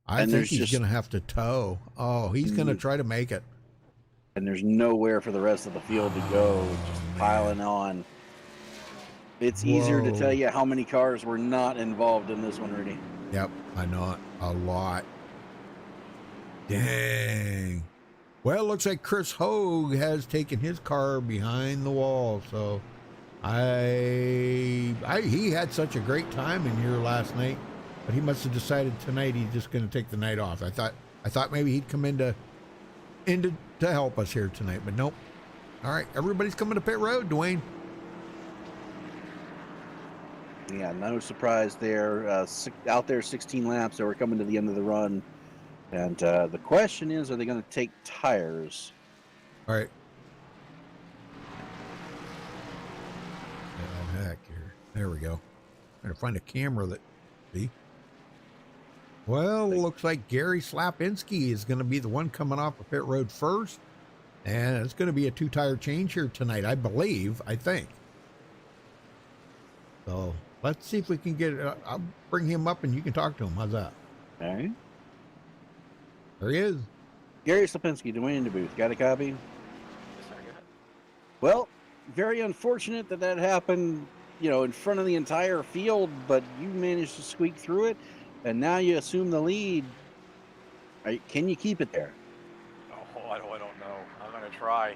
I think he's going to have to tow. Oh, he's going to try to make it. and there's nowhere for the rest of the field to go, just piling on. It's easier to tell you how many cars were not involved in this one, Rudy. Yep, I know it. A lot. Dang. Well, it looks like Chris Hogue has taken his car behind the wall. So he had such a great time in here last night, but he must have decided tonight he's just going to take the night off. I thought maybe he'd come in to help us here tonight, but nope. All right, everybody's coming to pit road, Dwayne. Yeah, no surprise there. Out there 16 laps, so we're coming to the end of the run. And the question is, are they going to take tires? All right. Oh, heck here. There we go. Trying to find a camera that, see? Well, looks like Gary Slapinski is going to be the one coming off of pit road first. And it's going to be a 2-tire change here tonight, I think. So let's see if we can get it. I'll bring him up and you can talk to him. How's that? All right. There he is. Gary Slapinski, Dwayne in the booth. Got a copy? Well, very unfortunate that happened, in front of the entire field, but you managed to squeak through it, and now you assume the lead. Can you keep it there? Oh, I don't know. I'm going to try.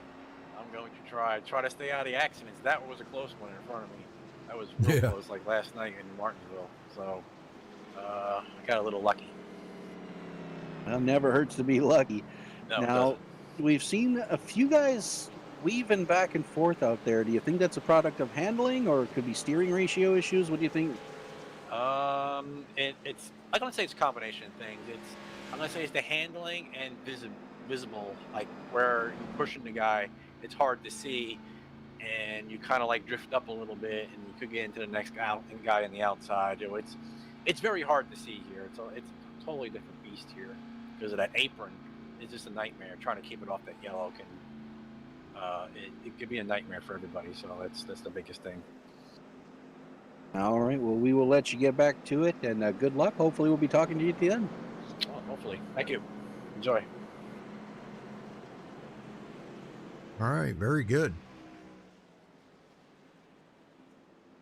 Try to stay out of the accidents. That was a close one in front of me. That was real close, like last night in Martinsville. So I got a little lucky. Well, never hurts to be lucky. No, now, we've seen a few guys weaving back and forth out there. Do you think that's a product of handling, or it could be steering ratio issues? What do you think? It's. I'm gonna say it's a combination of things. I'm gonna say it's the handling and visible, like where you're pushing the guy. It's hard to see, and you kind of like drift up a little bit, and you could get into the next guy on the outside. It's very hard to see here. It's a totally different beast here. Because of that apron, it's just a nightmare. Trying to keep it off that yellow it could be a nightmare for everybody. So that's the biggest thing. All right. Well, we will let you get back to it, and good luck. Hopefully, we'll be talking to you at the end. Well, hopefully. Thank you. Enjoy. All right, very good.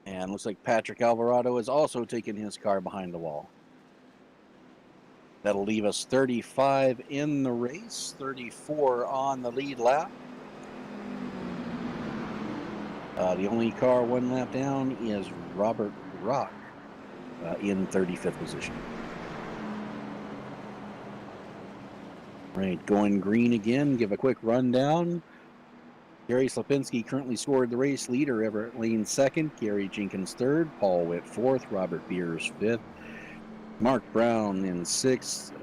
And looks like Patrick Alvarado has also taken his car behind the wall. That'll leave us 35 in the race, 34 on the lead lap. The only car one lap down is Robert Rock in 35th position. Right, going green again. Give a quick rundown. Gary Slapinski currently scored the race leader. Everett Lane second. Gary Jenkins third. Paul Witt fourth. Robert Beers fifth. Mark Brown in sixth.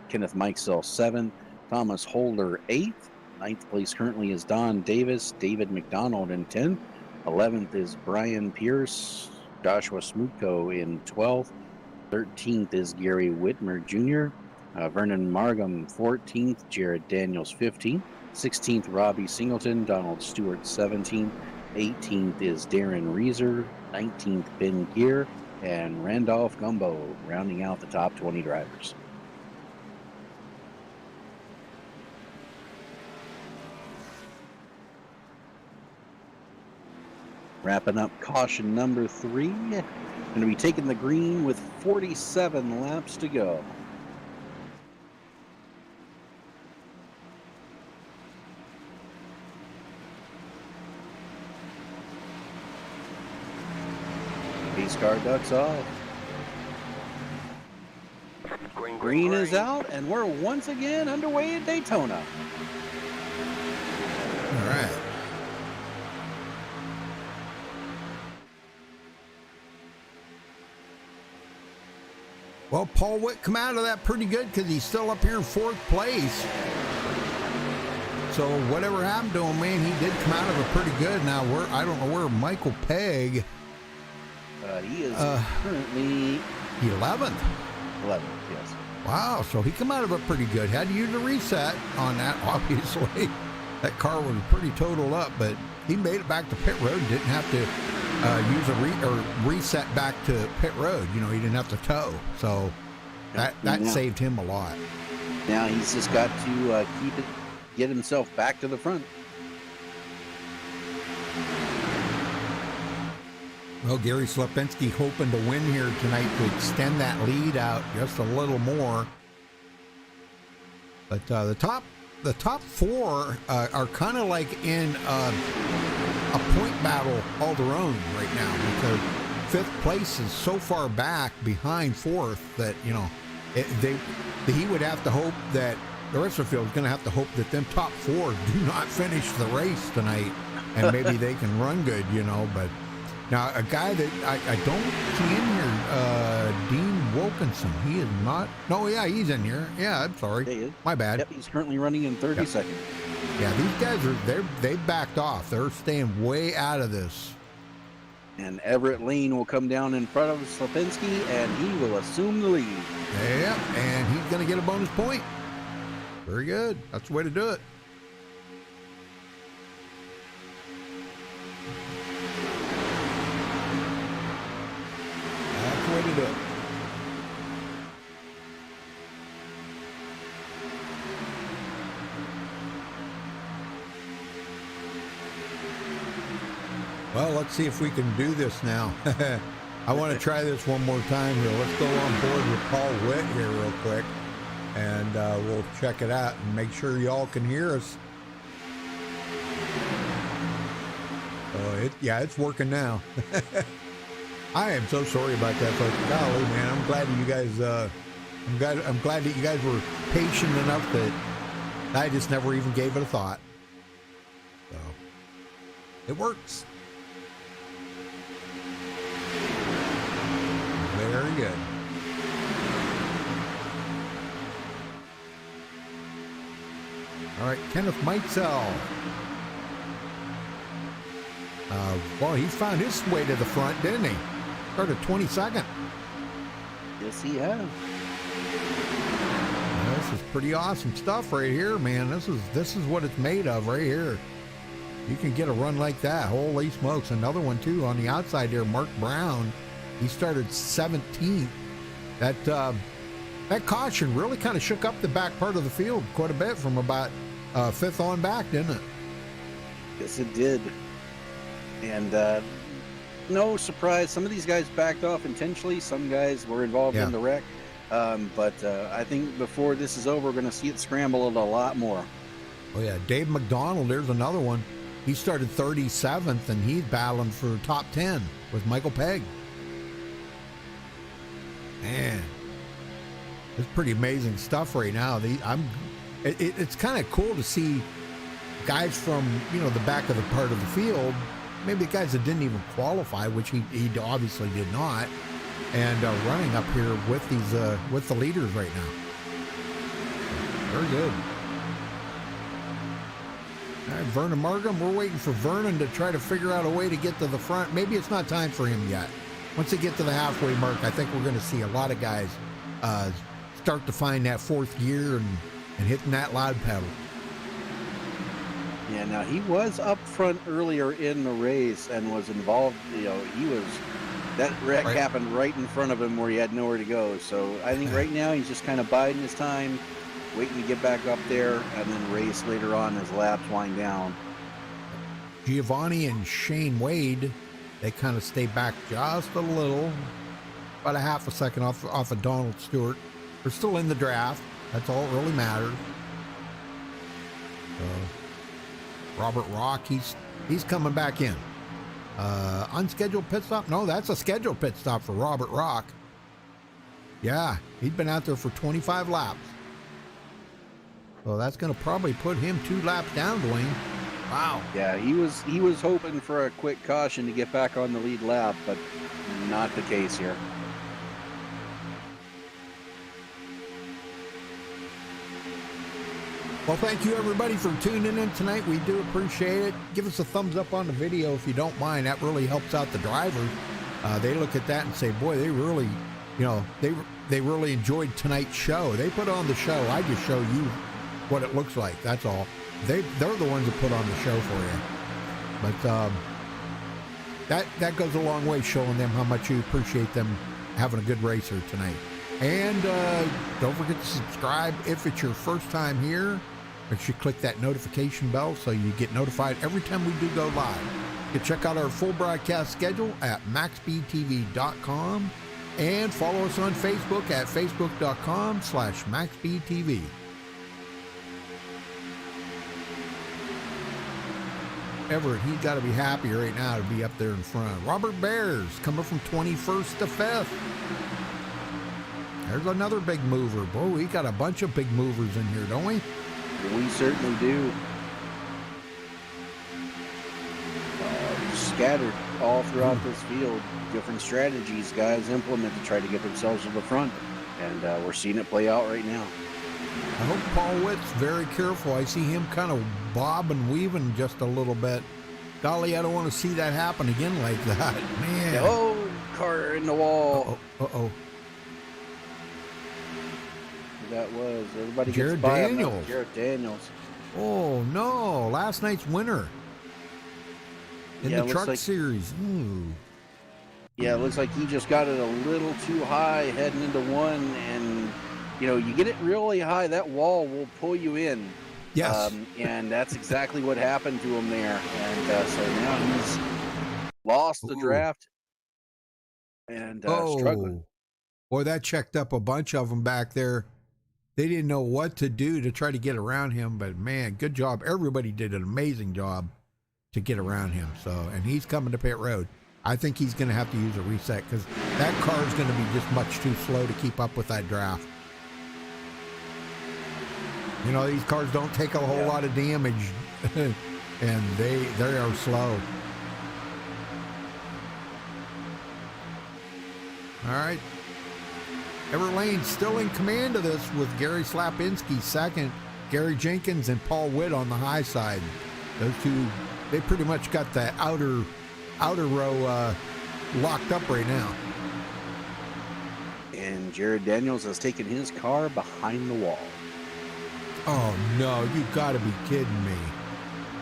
Kenneth Mikesell seventh. Thomas Holder eighth. Ninth place currently is Don Davis. David McDonald in 10th. 11th is Brian Pierce. Joshua Smutko in 12th. 13th is Gary Whitmer Jr. Vernon Margam 14th. Jared Daniels 15th. 16th Robbie Singleton. Donald Stewart 17th. 18th is Darren Reeser. 19th Ben Gear. And Randolph Gumbo rounding out the top 20 drivers. Wrapping up caution number 3. Going to be taking the green with 47 laps to go. Pace car ducks off. Green is out, and we're once again underway at Daytona. All right. Well, Paul Witt come out of that pretty good because he's still up here in 4th place. So whatever happened to him, man, he did come out of it pretty good. Now, I don't know where Michael Pegg. He is currently 11th. 11th, yes. Wow, so he come out of it pretty good. Had to use a reset on that, obviously. That car was pretty totaled up, but he made it back to pit road. Didn't have to use a reset back to pit road. You know, he didn't have to tow. So that saved him a lot. Now he's just got to get himself back to the front. Well, Gary Slepinski hoping to win here tonight to extend that lead out just a little more. But the top four are kind of like in a point battle all their own right now, because fifth place is so far back behind fourth that, you know, he would have to hope that the rest of the field is going to have to hope that them top four do not finish the race tonight, and maybe they can run good, you know. But now a guy that I don't see in here, Dean Wilkinson, he is not. No, yeah, he's in here. Yeah, I'm sorry. He is. My bad. Yep, he's currently running in 32nd. Yeah, these guys they've backed off. They're staying way out of this. And Everett Lane will come down in front of Slepinski, and he will assume the lead. Yep, and he's going to get a bonus point. Very good. That's the way to do it. That's the way to do it. Well, let's see if we can do this now. I want to try this one more time here. Let's go on board with Paul Witt here real quick, and we'll check it out and make sure y'all can hear us. Yeah, it's working now. I am so sorry about that, folks. Golly, man, I'm glad that you guys. I'm glad that you guys were patient enough that I just never even gave it a thought. So it works. Very good. All right, Kenneth Meitzel. Well, he found his way to the front, didn't he? Started 22nd. Yes, he has. This is pretty awesome stuff right here, man. This is what it's made of right here. You can get a run like that. Holy smokes. Another one, too, on the outside there, Mark Brown. He started 17th. That caution really kind of shook up the back part of the field quite a bit from about fifth on back, didn't it? Yes, it did. And no surprise, some of these guys backed off intentionally. Some guys were involved in the wreck. But I think before this is over, we're going to see it scramble a lot more. Oh, yeah. Dave McDonald, there's another one. He started 37th, and he's battling for top 10 with Michael Pegg. Man, it's pretty amazing stuff right now. It's kind of cool to see guys from, you know, the back of the part of the field, maybe the guys that didn't even qualify, which he obviously did not, and running up here with these with the leaders right now. Very good. All right, Vernon Markham, we're waiting for Vernon to try to figure out a way to get to the front. Maybe it's not time for him yet. Once they get to the halfway mark, I think we're going to see a lot of guys start to find that fourth gear and hitting that loud pedal. Yeah, now he was up front earlier in the race and was involved. You know, that wreck happened right in front of him where he had nowhere to go. So I think right now he's just kind of biding his time, waiting to get back up there and then race later on as laps wind down. Giovanni and Shane Wade, they kind of stay back just a little, about a half a second off of Donald Stewart. They're still in the draft. That's all that really matters. Robert Rock, he's coming back in. Unscheduled pit stop? No, that's a scheduled pit stop for Robert Rock. Yeah, he'd been out there for 25 laps. So that's going to probably put him 2 laps down, Dwayne. Wow. Yeah, he was hoping for a quick caution to get back on the lead lap, but not the case here. Well, thank you everybody for tuning in tonight. We do appreciate it. Give us a thumbs up on the video if you don't mind. That really helps out the drivers. They look at that and say, boy, they really, you know, they really enjoyed tonight's show. They put on the show. I just show you what it looks like. That's all. They're the ones that put on the show for you. But that goes a long way, showing them how much you appreciate them having a good racer tonight. And don't forget to subscribe if it's your first time here. Make sure you click that notification bell so you get notified every time we do go live. You can check out our full broadcast schedule at MaxspeedTV.com and follow us on Facebook at Facebook.com/MaxspeedTV. Everett, he's got to be happy right now to be up there in front. Robert Bears coming from 21st to 5th. There's another big mover. Boy, we got a bunch of big movers in here, don't we? We certainly do. Scattered all throughout this field. Different strategies guys implement to try to get themselves to the front. And we're seeing it play out right now. I hope Paul Witt's very careful. I see him kind of bob and weaving just a little bit. Golly, I don't want to see that happen again like that. Man. Oh, car in the wall. Uh-oh. That was. Everybody Jared gets by Daniels. Jared Daniels. Oh, no. Last night's winner in the truck series. Ooh. Yeah, it looks like he just got it a little too high heading into one. And, you know, you get it really high, that wall will pull you in. Yes. And that's exactly what happened to him there. And so now he's lost the draft and struggling. Boy, that checked up a bunch of them back there. They didn't know what to do to try to get around him, but man, good job. Everybody did an amazing job to get around him. So, and he's coming to pit road. I think he's going to have to use a reset because that car is going to be just much too slow to keep up with that draft. You know, these cars don't take a whole lot of damage, and they are slow. All right. Everett Lane still in command of this with Gary Slapinski second, Gary Jenkins and Paul Witt on the high side. Those two, they pretty much got the outer row locked up right now. And Jared Daniels has taken his car behind the wall. Oh, no, you got to be kidding me.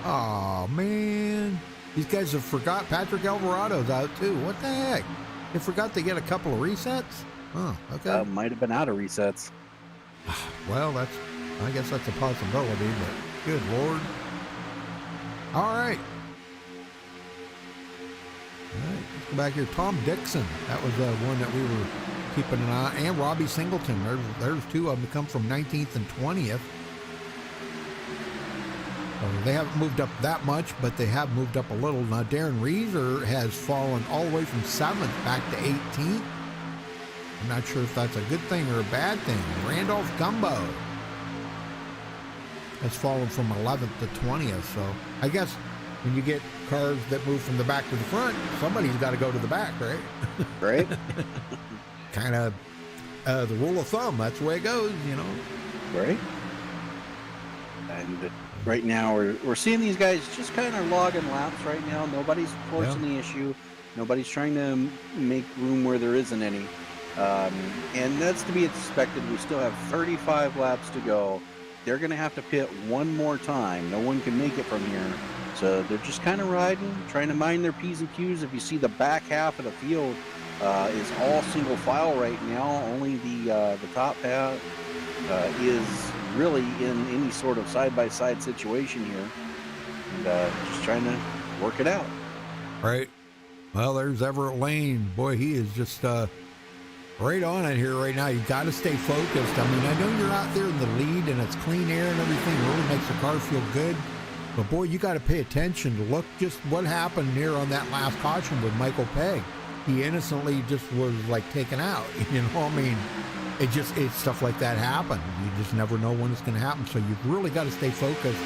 Oh, man. These guys have forgot Patrick Alvarado's out, too. What the heck? They forgot to get a couple of resets? Oh, okay. Might have been out of resets. Well, I guess that's a possibility, but good Lord. All right. Let's go back here. Tom Dixon. That was one that we were keeping an eye on. And Robbie Singleton. There's two of them that come from 19th and 20th. They haven't moved up that much, but they have moved up a little. Now, Darren Reeser has fallen all the way from 7th back to 18th. I'm not sure if that's a good thing or a bad thing. Randolph Gumbo has fallen from 11th to 20th. So I guess when you get cars that move from the back to the front, somebody's got to go to the back, right? Right. Kind of the rule of thumb. That's the way it goes, you know. Right. And right now we're seeing these guys just kind of logging laps right now. Nobody's forcing the issue. Nobody's trying to make room where there isn't any. And that's to be expected. We still have 35 laps to go. They're going to have to pit one more time. No one can make it from here. So they're just kind of riding, trying to mind their P's and Q's. If you see the back half of the field is all single file right now. Only the top half is really in any sort of side-by-side situation here. And just trying to work it out. Right. Well, there's Everett Lane. Boy, he is just right on it here right now. You got to stay focused. I mean, I know you're out there in the lead and it's clean air and everything. It really makes the car feel good. But boy, you got to pay attention to look just what happened here on that last caution with Michael Pegg. He innocently just was like taken out. You know, I mean, it's stuff like that happen. You just never know when it's going to happen. So you've really got to stay focused,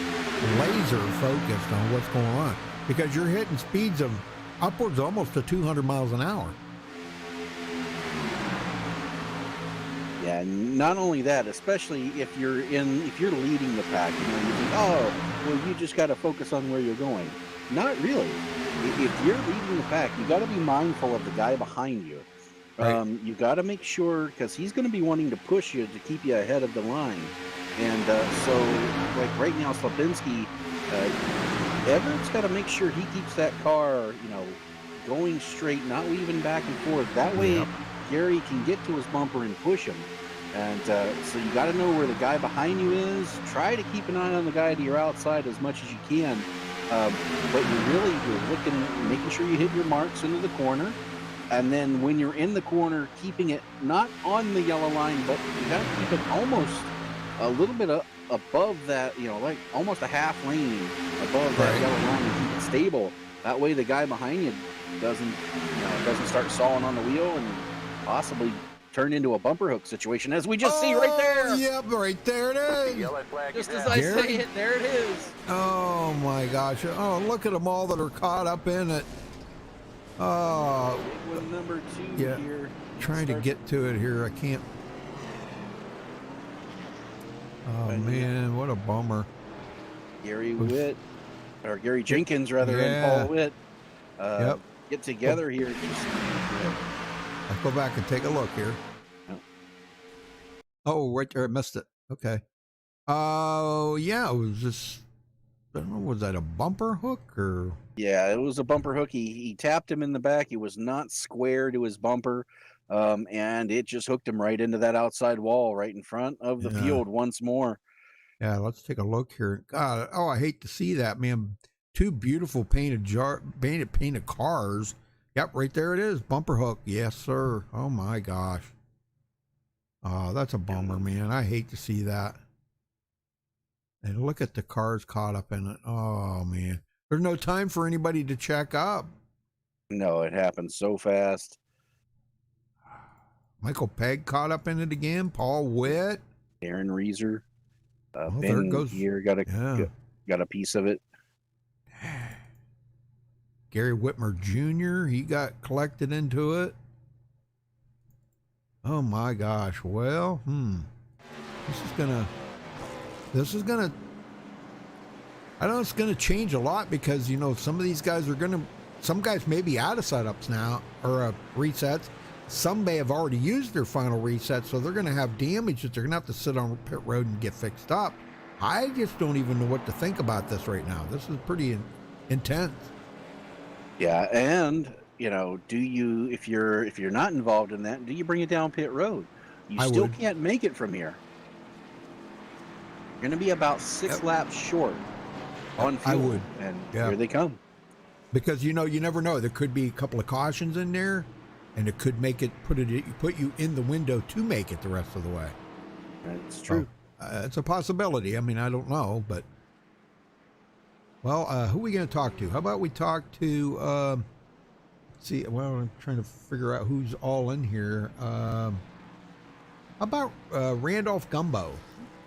laser focused on what's going on, because you're hitting speeds of upwards almost to 200 miles an hour. Yeah, not only that, especially if you're leading the pack, you know, you think, oh, well, you just got to focus on where you're going. Not really. If you're leading the pack, you got to be mindful of the guy behind you. Right. You got to make sure, because he's going to be wanting to push you to keep you ahead of the line. And so, like right now, Slapinski, Everett's got to make sure he keeps that car, you know, going straight, not weaving back and forth. That way, Gary can get to his bumper and push him. And so you got to know where the guy behind you is. Try to keep an eye on the guy to your outside as much as you can. But you're looking, making sure you hit your marks into the corner. And then when you're in the corner, keeping it not on the yellow line, but you got to keep it almost a little bit above that, like almost a half lane above that yellow line, and keep it stable. That way the guy behind you doesn't start sawing on the wheel and possibly turn into a bumper hook situation, as we just see right there. Yep, right there it is. Just as I say it, there it is. Oh my gosh. Oh, look at them all that are caught up in it. Oh, with number 2 here. Trying to get to it here. I can't. Oh man, what a bummer. Gary Jenkins rather, and Paul Witt get together here. I'll go back and take a look here. Yep. Oh, right there, I missed it. Okay. Oh, yeah, it was just, I don't know, was that a bumper hook or? Yeah, it was a bumper hook. He tapped him in the back. He was not square to his bumper, and it just hooked him right into that outside wall right in front of the field once more. Yeah, let's take a look here. God, I hate to see that, man. Two beautiful painted cars. Yep, right there it is. Bumper hook. Yes, sir. Oh, my gosh. Oh, that's a bummer, man. I hate to see that. And look at the cars caught up in it. Oh, man. There's no time for anybody to check up. No, it happened so fast. Michael Pegg caught up in it again. Paul Witt. Aaron Reeser. There it goes. Here got a piece of it. Gary Whitmer Jr., he got collected into it. Oh my gosh. Well, this is gonna I know it's gonna change a lot because some of these guys some guys may be out of setups now or resets. Some may have already used their final reset, so they're gonna have damage that they're gonna have to sit on pit road and get fixed up. I just don't even know what to think about this right now. This is pretty intense. Yeah, and do you, if you're not involved in that, do you bring it down pit road? You still can't make it from here. You're going to be about 6 laps short on fuel. I would, and here they come. Because you never know. There could be a couple of cautions in there, and it could put you in the window to make it the rest of the way. That's true. It's a possibility. I mean, I don't know, but well, who are we going to talk to? How about we talk to? I'm trying to figure out who's all in here. How about Randolph Gumbo?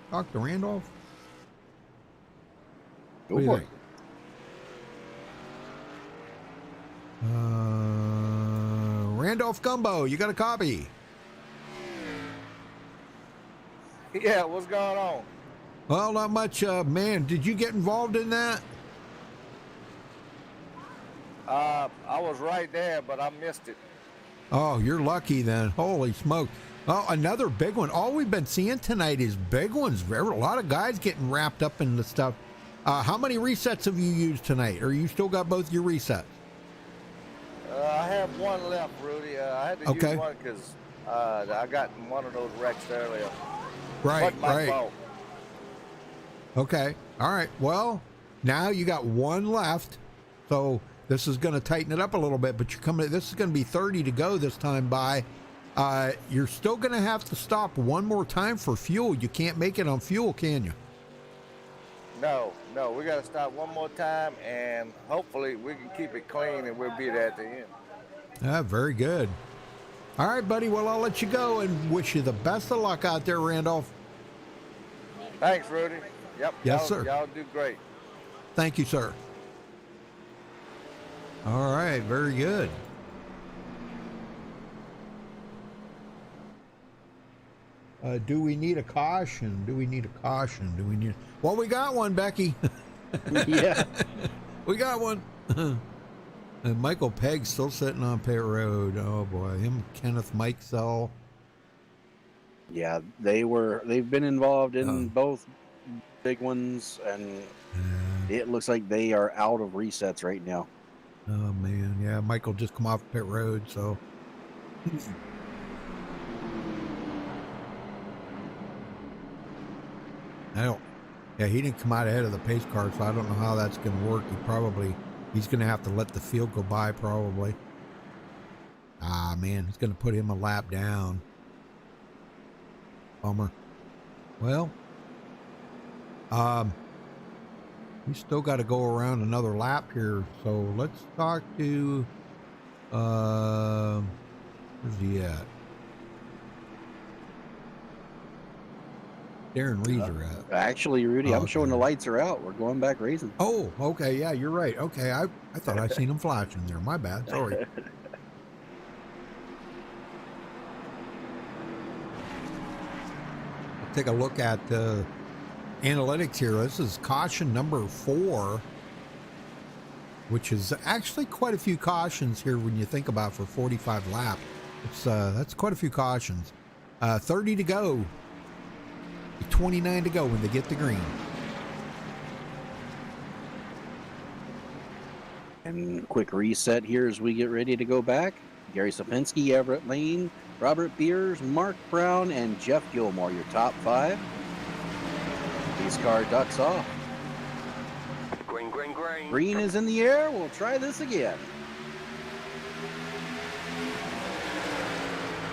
Talk to Randolph. Go for it. Randolph Gumbo, you got a copy? Yeah, what's going on? Well, not much. Man, did you get involved in that? I was right there, but I missed it. Oh, you're lucky then. Holy smoke. Oh, another big one. All we've been seeing tonight is big ones. A lot of guys getting wrapped up in the stuff. How many resets have you used tonight? Or you still got both your resets? I have one left, Rudy. I had to use one because I got in one of those wrecks earlier. Right. Fault. Okay. All right. Well, now you got one left. So this is going to tighten it up a little bit, but this is going to be 30 to go this time by. You're still going to have to stop one more time for fuel. You can't make it on fuel, can you? No, we got to stop one more time, and hopefully we can keep it clean, and we'll be there at the end. Very good. All right, buddy. Well, I'll let you go and wish you the best of luck out there, Randolph. Thanks, Rudy. Yep. Yes, sir. Y'all do great. Thank you, sir. All right. Very good. Do we need a caution? Well, we got one, Becky. Yeah. We got one. And Michael Pegg's still sitting on pit road. Oh, boy. Him, Kenneth Mikesell. Yeah, they've been involved in both big ones, and it looks like they are out of resets right now. Oh, man. Yeah, Michael just come off pit road, so... I don't. Yeah, he didn't come out ahead of the pace car, so I don't know how that's going to work. He's going to have to let the field go by probably. Ah, man, it's going to put him a lap down. Bummer. Well, we still got to go around another lap here, so let's talk to, where's he at? Darren Reeser at. Actually, Rudy, I'm okay. showing the lights are out. We're going back racing. Oh, okay, yeah, you're right. Okay, I thought I seen him flashing there. My bad, sorry. Let's take a look at the analytics here. This is caution number 4, which is actually quite a few cautions here when you think about for 45 lap. It's that's quite a few cautions. 30 to go. 29 to go when they get the green. And quick reset here as we get ready to go back. Gary Sapinski, Everett Lane, Robert Beers, Mark Brown, and Jeff Gilmore, your top 5. This car ducks off. Green, green, green. Green is in the air. We'll try this again.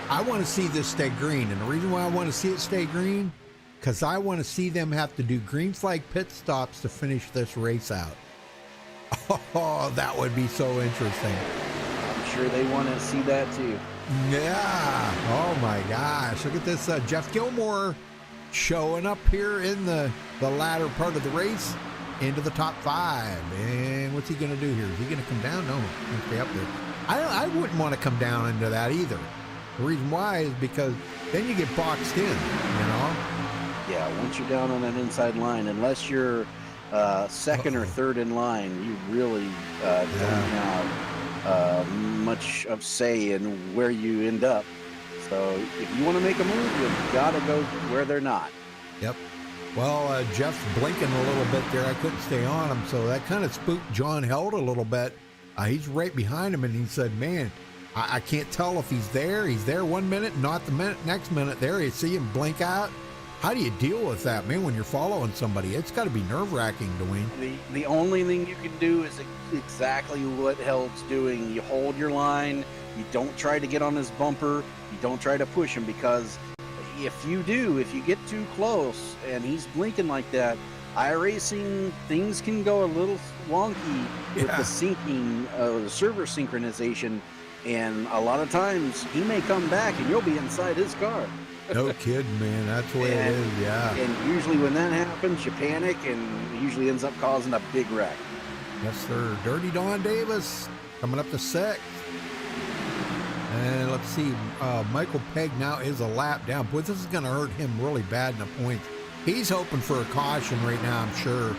I want to see this stay green, and the reason why I want to see it stay green, because I want to see them have to do green flag pit stops to finish this race out. Oh, that would be so interesting. I'm sure they want to see that too. Yeah. Oh my gosh. Look at this. Jeff Gilmore showing up here in the latter part of the race into the top 5. And what's he going to do here? Is he going to come down? No, he's going to stay up there. I wouldn't want to come down into that either. The reason why is because then you get boxed in, you know? Yeah, once you're down on that inside line, unless you're second or third in line, you really don't have much of say in where you end up. So if you want to make a move, you've got to go where they're not. Yep. Well, Jeff's blinking a little bit there. I couldn't stay on him, so that kind of spooked John Held a little bit. He's right behind him, and he said, man, I can't tell if he's there. He's there 1 minute, not the next minute there. You see him blink out. How do you deal with that, man, when you're following somebody? It's got to be nerve-wracking, Dwayne. The only thing you can do is exactly what Held's doing. You hold your line. You don't try to get on his bumper. You don't try to push him, because if you get too close and he's blinking like that, iRacing, things can go a little wonky with the syncing, the server synchronization, and a lot of times he may come back and you'll be inside his car. No kidding, man. That's the way it is, yeah. And usually when that happens, you panic, and it usually ends up causing a big wreck. Yes, sir. Dirty Don Davis coming up to 6th. And let's see, Michael Pegg now is a lap down. Boy, this is going to hurt him really bad in the points. He's hoping for a caution right now, I'm sure,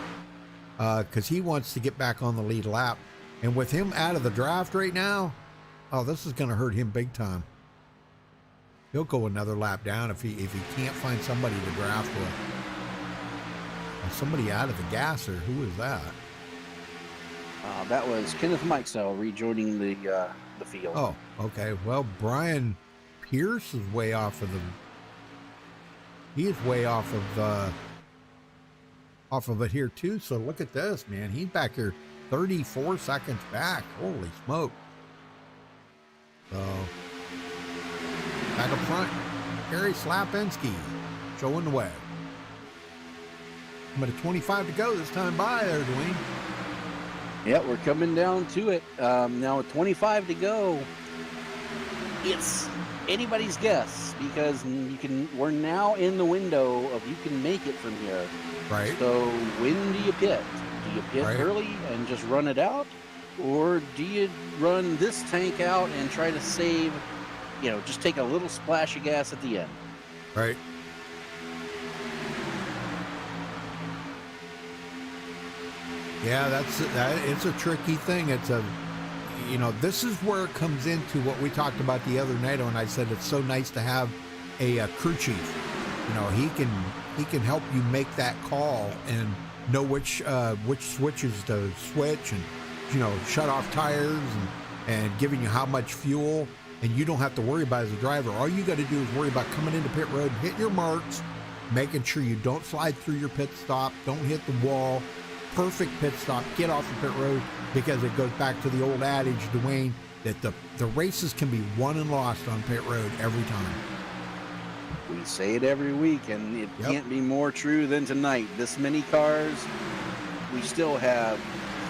because he wants to get back on the lead lap. And with him out of the draft right now, oh, this is going to hurt him big time. He'll go another lap down if he can't find somebody to draft with. Somebody out of the gasser. Who is that? That was Kenneth Mikesell rejoining the field. Oh, okay. Well, Brian Pierce is way off of the. He is way off of it here too. So look at this, man. He's back here 34 seconds back. Holy smoke. So back up front, Gary Slapinski showing the way. I'm at 25 to go this time by there, Dwayne. Yeah, we're coming down to it. Now with 25 to go, it's anybody's guess, because we're now in the window of you can make it from here. Right. So when do you pit? Do you pit Right. early and just run it out? Or do you run this tank out and try to save, just take a little splash of gas at the end? Right. Yeah, it's a tricky thing. This is where it comes into what we talked about the other night when I said it's so nice to have a crew chief. He can help you make that call and know which switches to switch, and shut off tires, and giving you how much fuel, and you don't have to worry about it as a driver. All you got to do is worry about coming into pit road, hitting your marks, making sure you don't slide through your pit stop, don't hit the wall. Perfect pit stop, get off the pit road, because it goes back to the old adage, Dwayne, that the races can be won and lost on pit road every time. We say it every week, and it can't be more true than tonight. This many cars, we still have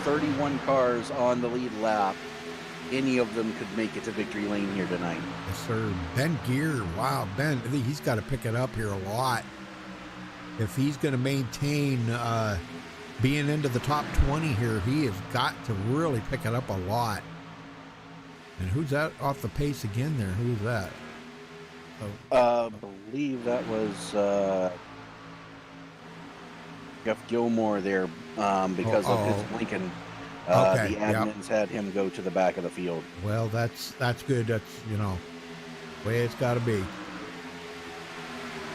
31 cars on the lead lap. Any of them could make it to victory lane here tonight. Yes, sir. Ben Gear, wow, Ben, he's got to pick it up here a lot. If he's going to maintain being into the top 20 here, he has got to really pick it up a lot. And who's that off the pace again there? Who's that? I believe that was Jeff Gilmore there, because of his Lincoln. Okay, the admins had him go to the back of the field. Well, that's good. That's, you know, the way it's got to be.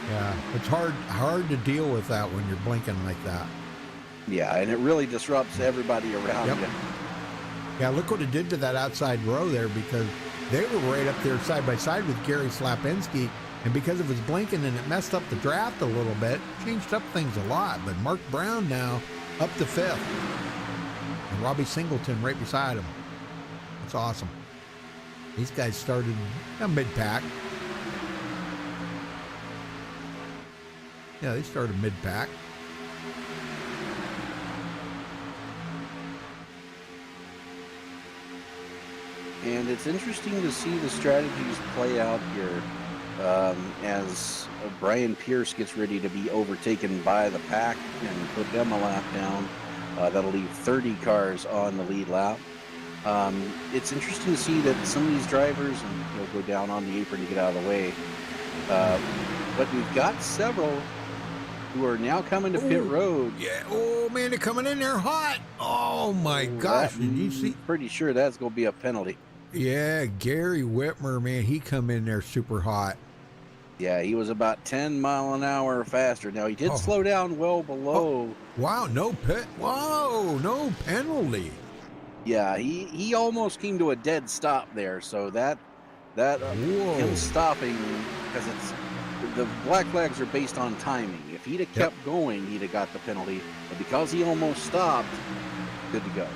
Yeah, it's hard to deal with that when you're blinking like that. Yeah, and it really disrupts everybody around you. Yeah, look what it did to that outside row there, because they were right up there side by side with Gary Slapinski, and because of his blinking, and it messed up the draft a little bit, changed up things a lot. But Mark Brown now up to 5th, and Robbie Singleton right beside him. That's awesome. These guys started mid-pack. Yeah, they started mid-pack. And it's interesting to see the strategies play out here as Brian Pierce gets ready to be overtaken by the pack and put them a lap down. That'll leave 30 cars on the lead lap. It's interesting to see that some of these drivers, and they'll go down on the apron to get out of the way, but we've got several who are now coming to pit road. Yeah, oh man, they're coming in there hot. Oh my gosh, did you see? Pretty sure that's going to be a penalty. Yeah, Gary Whitmer, man, he come in there super hot. Yeah, he was about 10 mile an hour faster. Now, he did slow down well below. Wow, no penalty. Yeah, he almost came to a dead stop there. So that him stopping, because it's the black flags are based on timing. If he'd have kept going, he'd have got the penalty. But because he almost stopped, good to go.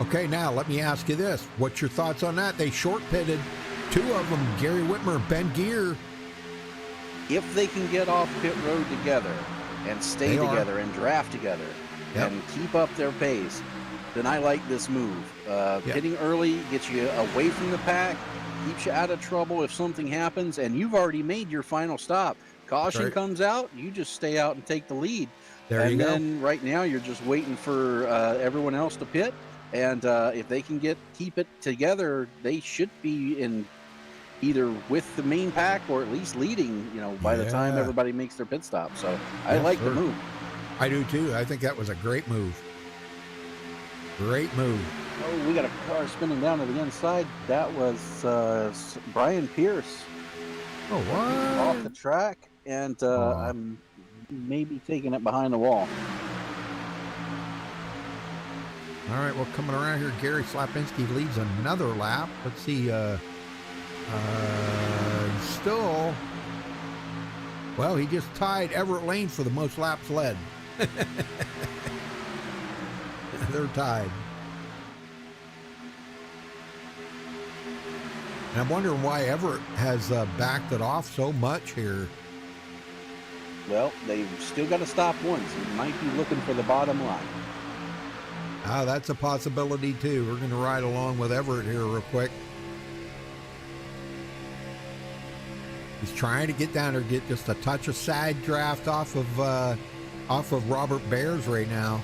Okay, now let me ask you this. What's your thoughts on that? They short pitted 2 of them, Gary Whitmer, Ben Gear. If they can get off pit road together and stay together and draft together and keep up their pace, then I like this move. Pitting early gets you away from the pack, keeps you out of trouble if something happens, and you've already made your final stop. Caution comes out, you just stay out and take the lead. There you go. And then right now you're just waiting for everyone else to pit. And if they can keep it together, they should be in either with the main pack or at least leading, by the time everybody makes their pit stop. So I like the move. I do too. I think that was a great move. Great move. Oh, we got a car spinning down to the inside. That was Brian Pierce. Oh, what? Off the track, and I'm maybe taking it behind the wall. All right, well, coming around here, Gary Slapinski leads another lap. Let's see, still, well, he just tied Everett Lane for the most laps led. They're tied. And I'm wondering why Everett has backed it off so much here. Well, they've still got to stop once. He might be looking for the bottom line. That's a possibility too. We're going to ride along with Everett here real quick. He's trying to get down there, get just a touch of side draft off of Robert Bears right now.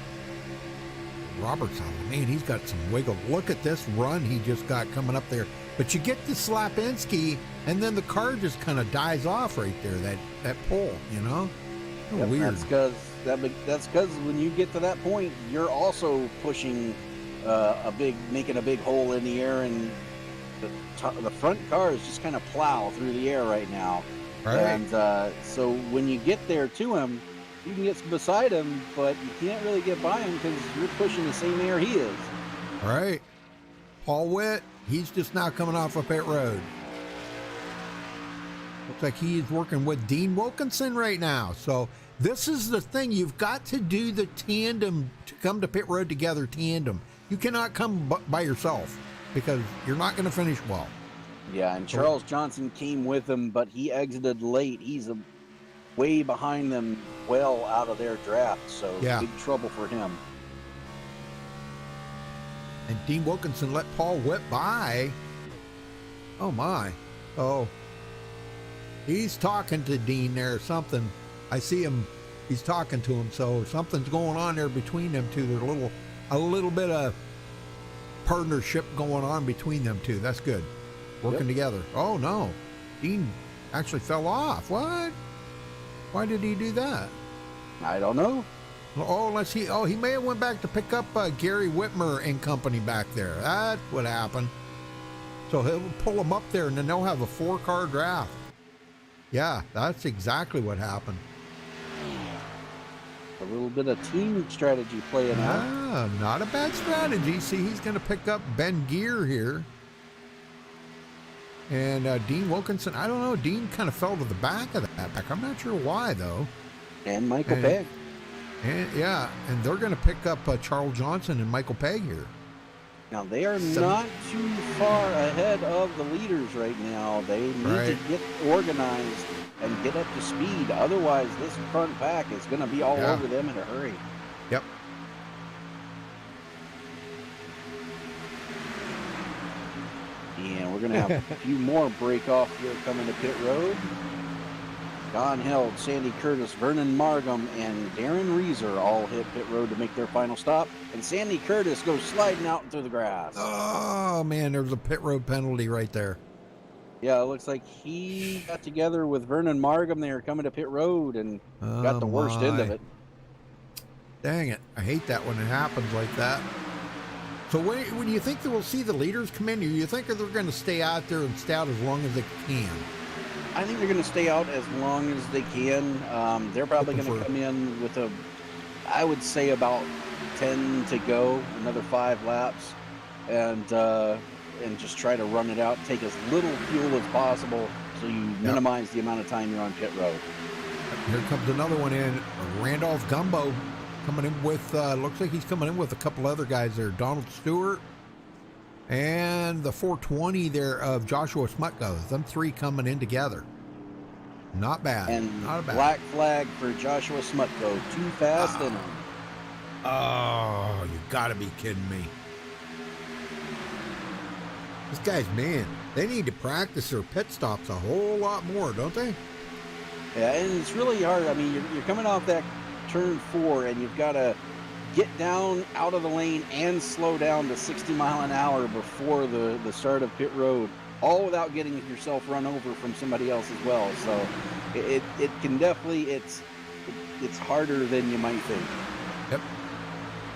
Robert's on, man, he's got some wiggle. Look at this run he just got coming up there. But you get to Slapinski, and then the car just kind of dies off right there, that pole, Weird. That's because when you get to that point, you're also pushing making a big hole in the air, and the front cars just kind of plow through the air right now. Right. And so when you get there to him, you can get beside him, but you can't really get by him because you're pushing the same air he is. All right. Paul Witt, he's just now coming off of pit road. Looks like he's working with Dean Wilkinson right now. So this is the thing. You've got to do the tandem to come to pit road together, tandem. You cannot come by yourself because you're not going to finish well. Yeah, and Charles Johnson came with him, but he exited late. He's way behind them, well out of their draft, so yeah. Big trouble for him. And Dean Wilkinson let Paul Whip by. Oh, my. Oh, he's talking to Dean there or something. I see him. He's talking to him, so something's going on there between them two. There's a little bit of partnership going on between them two. That's good. Working together. Oh, no. Dean actually fell off. What? Why did he do that? I don't know. Oh, unless he may have went back to pick up Gary Whitmer and company back there. That's what happened. So he'll pull them up there, and then they'll have a 4-car draft. Yeah, that's exactly what happened. A little bit of team strategy playing out. Ah, not a bad strategy. See, he's going to pick up Ben Gear here. And Dean Wilkinson, I don't know. Dean kind of fell to the back of that pack. I'm not sure why, though. And Michael Pegg. And they're going to pick up Charles Johnson and Michael Pegg here. Now, they are not too far ahead of the leaders right now. They need to get organized and get up to speed. Otherwise, this front pack is going to be all over them in a hurry. Yep. And we're going to have a few more break off here coming to pit road. Don Held, Sandy Curtis, Vernon Margam, and Darren Reeser all hit pit road to make their final stop. And Sandy Curtis goes sliding out into the grass. Oh, man, there's a pit road penalty right there. Yeah, it looks like he got together with Vernon Margam. They were coming to pit road and got the worst end of it. Dang it. I hate that when it happens like that. So when you think that we'll see the leaders come in, or you think they're going to stay out there and stay out as long as they can? I think they're going to stay out as long as they can. They're probably going to come in with I would say about 10 to go, another 5 laps, and just try to run it out, take as little fuel as possible so you minimize the amount of time you're on pit road. Here comes another one in, Randolph Gumbo coming in with, looks like he's coming in with a couple other guys there, Donald Stewart, and the 420 there of Joshua Smutko. Them 3 coming in together. Not bad. And not bad. Black flag for Joshua Smutko. Too fast in him. Oh, you gotta be kidding me. This guy's, man, they need to practice their pit stops a whole lot more, don't they? Yeah, and it's really hard. I mean, you're coming off that turn 4, and you've got to get down out of the lane and slow down to 60 mile an hour before the start of pit road, all without getting yourself run over from somebody else as well. So it can definitely, it's harder than you might think. Yep.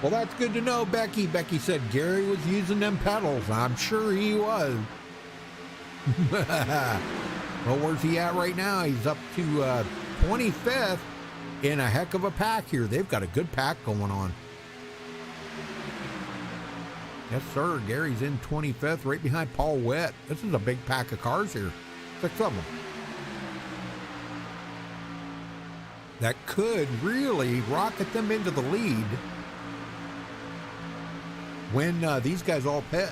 Well, that's good to know, Becky. Becky said Gary was using them pedals. I'm sure he was. Well, where's he at right now? He's up to 25th in a heck of a pack here. They've got a good pack going on. Yes, sir. Gary's in 25th, right behind Paul Witt. This is a big pack of cars here. 6 of them. That could really rocket them into the lead when these guys all pit.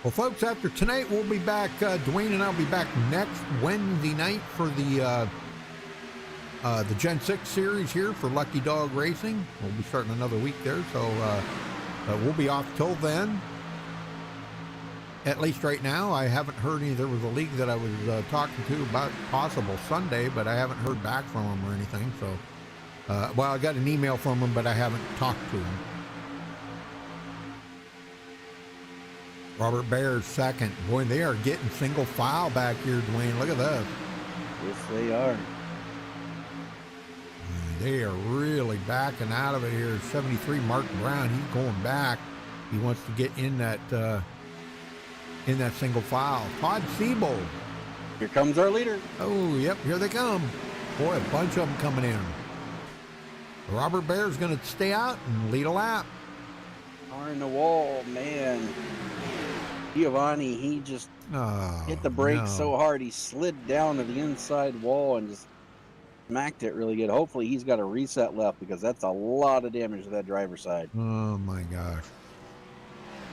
Well, folks, after tonight, we'll be back. Dwayne and I will be back next Wednesday night for the Gen 6 series here for Lucky Dog Racing. We'll be starting another week there, so we'll be off till then. At least right now, I haven't heard any. There was a league that I was talking to about possible Sunday, but I haven't heard back from them or anything. So, well, I got an email from them, but I haven't talked to them. Robert Bear's second. Boy, they are getting single file back here, Dwayne. Look at this. Yes, they are. They are really backing out of it here. 73, Mark Brown. He's going back. He wants to get in that single file. Todd Siebold. Here comes our leader. Oh, yep, here they come. Boy, a bunch of them coming in. Robert Bear's going to stay out and lead a lap. Car in the wall, man. Giovanni, he just hit the brakes so hard he slid down to the inside wall and just smacked it really good. Hopefully he's got a reset left because that's a lot of damage to that driver's side. Oh my gosh.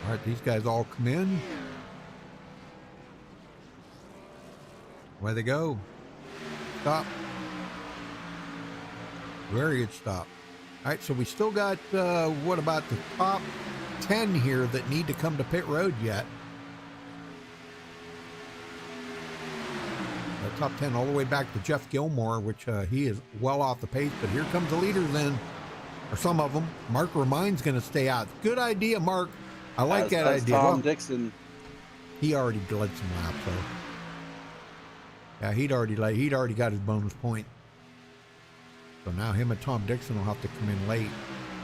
All right, these guys all come in. Where they go? Stop. Very good stop. All right, so we still got, what about the top 10 here that need to come to pit road yet? Top 10 all the way back to Jeff Gilmore, which he is well off the pace, but here comes the leader then, or some of them. Mark Remine's going to stay out. Good idea, Mark. I like that idea. Tom Dixon. He already led some laps, though. Yeah, he'd already got his bonus point. So now him and Tom Dixon will have to come in late.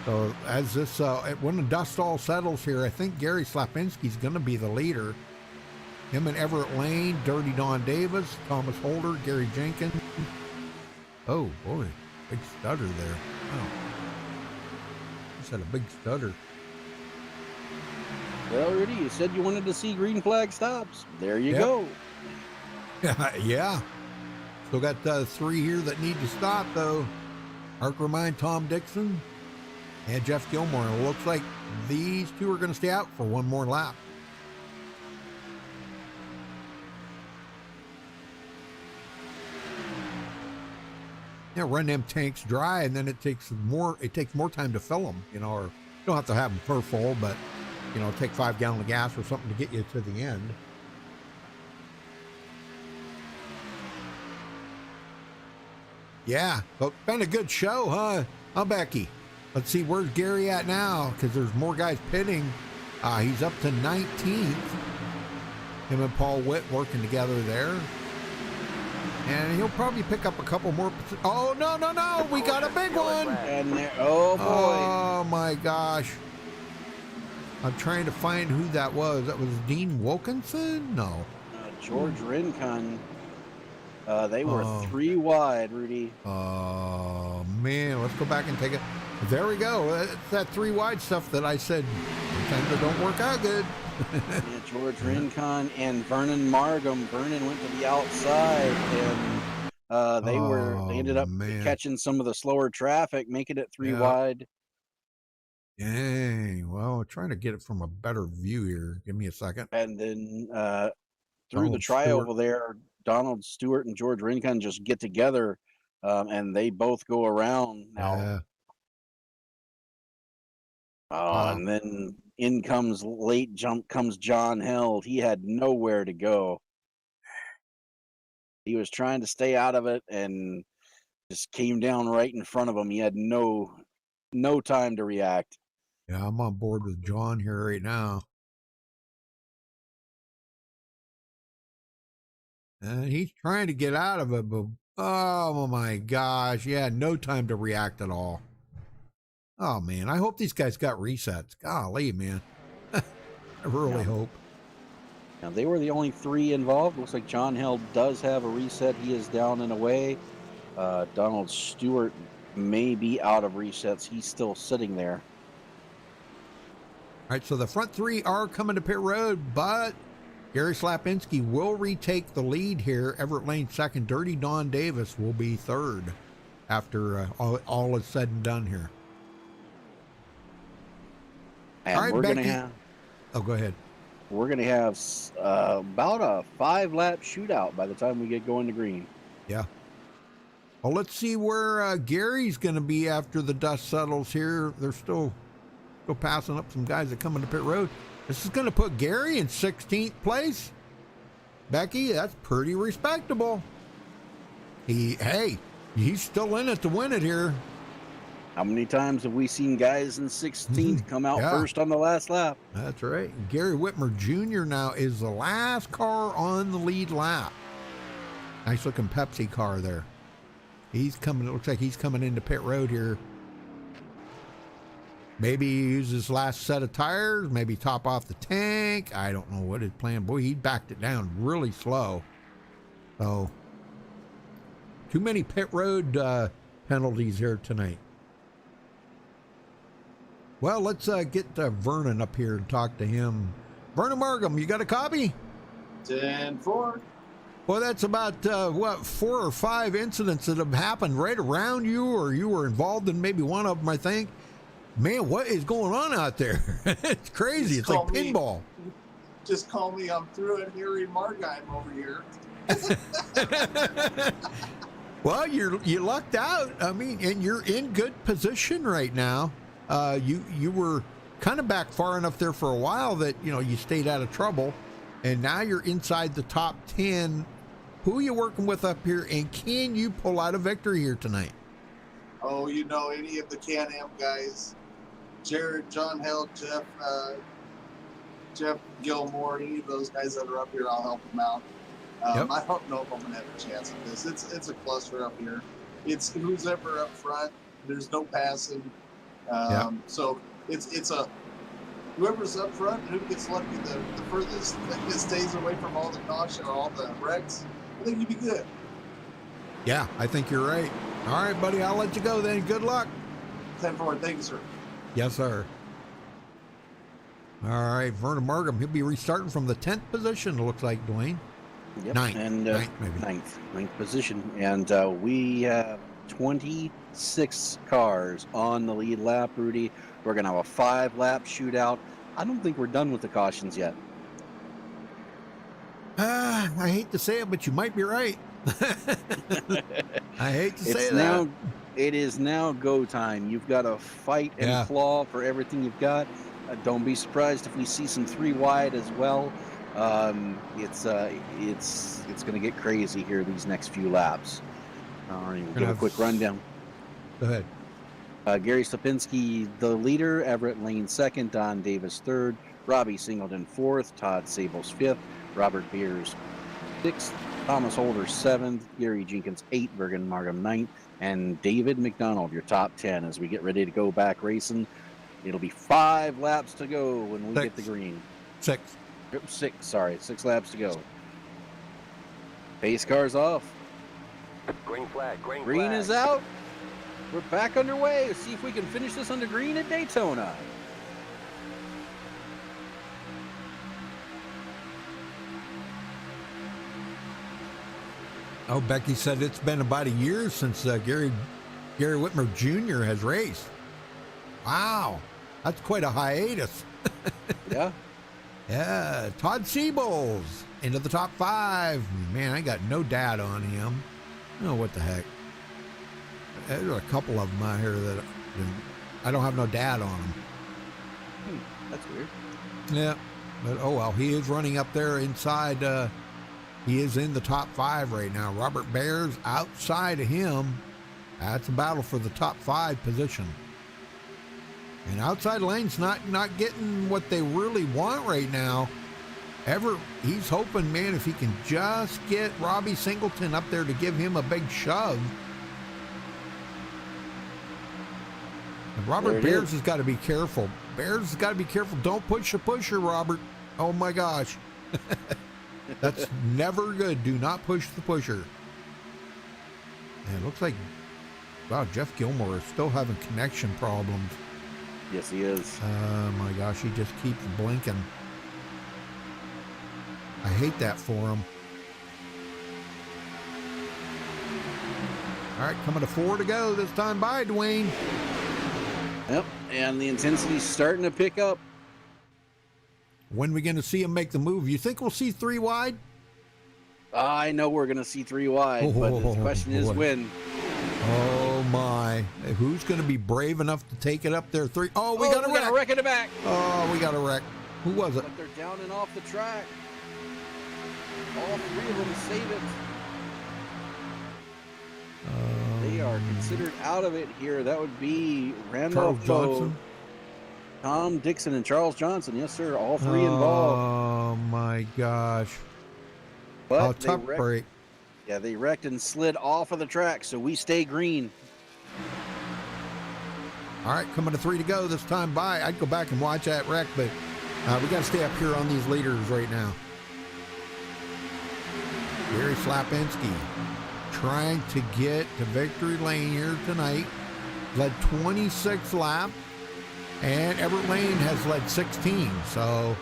So as this, when the dust all settles here, I think Gary Slapinski's going to be the leader. Him and Everett Lane, Dirty Don Davis, Thomas Holder, Gary Jenkins. Oh boy, big stutter there. Wow. Just had a big stutter. Well, Rudy, you said you wanted to see green flag stops. There you go. Yeah. Still got 3 here that need to stop, though. Mark Remine, Tom Dixon, and Jeff Gilmore. It looks like these two are going to stay out for one more lap. Yeah, run them tanks dry, and then it takes more time to fill them, you know, or you don't have to have them per full, but, you know, take 5 gallons of gas or something to get you to the end. Yeah, but been a good show, huh? Huh, Becky? Let's see, where's Gary at now? Because there's more guys pitting. He's up to 19th. Him and Paul Witt working together there. And he'll probably pick up a couple more. Oh, no. We got a big one. And there, oh, boy. Oh, my gosh. I'm trying to find who that was. That was Dean Wilkinson? No. George Rincon. They were 3 wide, Rudy. Oh, man. Let's go back and take it. There we go. It's that 3 wide stuff that I said sometimes it don't work out good. Yeah, George Rincon and Vernon Margam. Vernon went to the outside, and they ended up catching some of the slower traffic, making it 3 wide. Dang. Well, I'm trying to get it from a better view here. Give me a second. And then through the trioval there, Donald Stewart and George Rincon just get together, and they both go around now. And then in comes late jump comes John Held. He had nowhere to go. He was trying to stay out of it and just came down right in front of him. He had no time to react. Yeah, I'm on board with John here right now. And he's trying to get out of it, but oh my gosh, yeah, no time to react at all. Oh man, I hope these guys got resets. Golly, man. I really hope. Now, they were the only 3 involved. Looks like John Held does have a reset. He is down and away. Donald Stewart may be out of resets. He's still sitting there. All right, so the front 3 are coming to pit road, but Gary Slapinski will retake the lead here. Everett Lane second. Dirty Don Davis will be third after all is said and done here. And all right, we're Becky. going to have... Oh, go ahead. We're going to have about a 5-lap shootout by the time we get going to green. Yeah. Well, let's see where Gary's going to be after the dust settles here. They're still passing up some guys that come into pit road. This is going to put Gary in 16th place. Becky, that's pretty respectable. He's still in it to win it here. How many times have we seen guys in 16th come out first on the last lap? That's right. Gary Whitmer Jr. now is the last car on the lead lap. Nice looking Pepsi car there. He's coming, it looks like he's coming into pit road here. Maybe he uses his last set of tires, maybe top off the tank. I don't know what his plan. Boy, he backed it down really slow. So, too many pit road penalties here tonight. Well, let's get Vernon up here and talk to him. Vernon Markham, you got a copy? 10-4. Well, that's about, 4 or 5 incidents that have happened right around you, or you were involved in maybe one of them, I think. Man, what is going on out there? It's crazy. It's like pinball. Just call me. I'm through it, Harry Margheim over here. Well, you lucked out. I mean, and you're in good position right now. You were kind of back far enough there for a while that, you stayed out of trouble. And now you're inside the top 10. Who are you working with up here, and can you pull out a victory here tonight? Oh, any of the Can-Am guys, Jared, John Held, Jeff Gilmore, any of those guys that are up here, I'll help them out. Yep. I don't know if I'm gonna have a chance at this. It's a cluster up here. It's who's ever up front. There's no passing. So it's a whoever's up front and who gets lucky the furthest that stays away from all the caution or all the wrecks. I think you'd be good. Yeah, I think you're right. All right, buddy, I'll let you go then. Good luck. 10-4. Thank you, sir. Yes, sir. All right, Vernon Markham, he'll be restarting from the 10th position, it looks like, Dwayne. Yep. Ninth. And Ninth, maybe. ninth position. And we have 26 cars on the lead lap, Rudy. We're going to have a 5-lap shootout. I don't think we're done with the cautions yet. I hate to say it, but you might be right. I hate to say that. that. It is now go time. You've got to fight and claw for everything you've got. Don't be surprised if we see some 3 wide as well. It's going to get crazy here these next few laps. All right, we'll give a quick rundown. Go ahead. Gary Stopinski, the leader. Everett Lane, second. Don Davis, third. Robbie Singleton, fourth. Todd Sables, fifth. Robert Beers, sixth. Thomas Holder, seventh. Gary Jenkins, eighth. Bergen Markham, ninth. And David McDonald, your top 10 as we get ready to go back racing. It'll be 5 laps to go when we get the green. 6 laps to go. Pace car's off. Green flag, green Green flag. is out. We're back underway. Let's see if we can finish this under green at Daytona. Oh, Becky said it's been about a year since Gary Whitmer Jr. has raced. Wow, that's quite a hiatus. Yeah. Yeah, Todd Siebels into the top 5. Man, I got no data on him. Oh, what the heck. There's a couple of them out here that I don't have no data on them. That's weird. Yeah, but oh well, he is running up there inside. He is in the top 5 right now. Robert Bears outside of him. That's a battle for the top 5 position. And outside lane's not getting what they really want right now. He's hoping, man, if he can just get Robbie Singleton up there to give him a big shove. And Robert Bears has got to be careful. Bears has got to be careful. Don't push the pusher, Robert. Oh my gosh. That's never good. Do not push the pusher. And it looks like, wow, Jeff Gilmore is still having connection problems. Yes, he is. Oh my gosh, he just keeps blinking. I hate that for him. All right, coming to 4 to go this time by, Dwayne. Yep, and the intensity's starting to pick up. When are we going to see him make the move? You think we'll see 3 wide? I know we're going to see 3 wide, but the question is when. Oh my. Who's going to be brave enough to take it up there? 3. Oh, we got a wreck in the back. Oh, we got a wreck. Who was it? But they're down and off the track. All 3 of them save it. They are considered out of it here. That would be Randolph Johnson, Tom Dixon, and Charles Johnson. Yes, sir. All 3 involved. Oh my gosh. But tough break. Yeah, they wrecked and slid off of the track, so we stay green. All right, coming to 3 to go this time by. I'd go back and watch that wreck, but we got to stay up here on these leaders right now. Gary Slapinski trying to get to victory lane here tonight. Led 26 laps and Everett Lane has led 16. So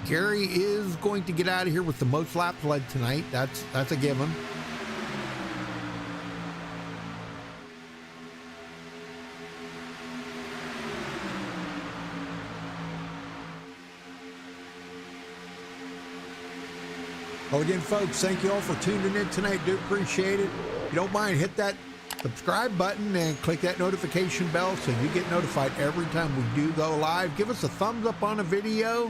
Gary is going to get out of here with the most laps led tonight. That's a given. Well, again, folks, thank you all for tuning in tonight. Do appreciate it. If you don't mind, hit that subscribe button and click that notification bell so you get notified every time we do go live. Give us a thumbs up on a video,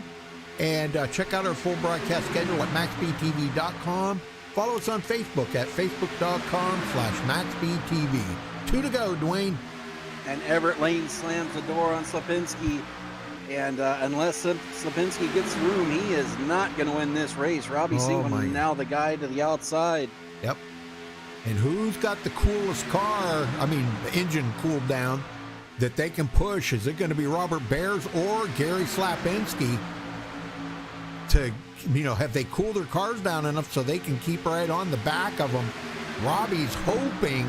and check out our full broadcast schedule at MaxspeedTV.com. Follow us on Facebook at Facebook.com/MaxspeedTV. 2 to go, Dwayne. And Everett Lane slams the door on Slipinski. And unless Slipinski gets room, he is not going to win this race. Robbie Singleton now the guy to the outside. Yep. And who's got the coolest car? I mean, the engine cooled down that they can push. Is it going to be Robert Bears or Gary Slapinski? To, have they cooled their cars down enough so they can keep right on the back of them? Robbie's hoping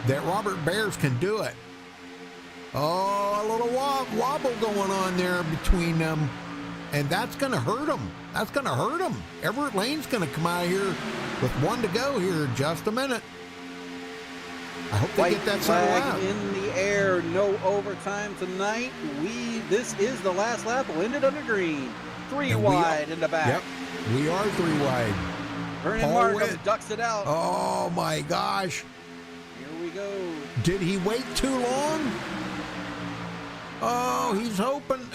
that Robert Bears can do it. Oh, a little wobble going on there between them, and that's going to hurt them. That's going to hurt them. Everett Lane's going to come out of here with 1 to go here in just a minute. I hope they get that settled out. In the air, no overtime tonight. This is the last lap. We'll end it under green. 3 wide in the back. Yep, we are 3 wide. Vernon Markham ducks it out. Oh my gosh. Here we go. Did he wait too long? Oh, he's hoping.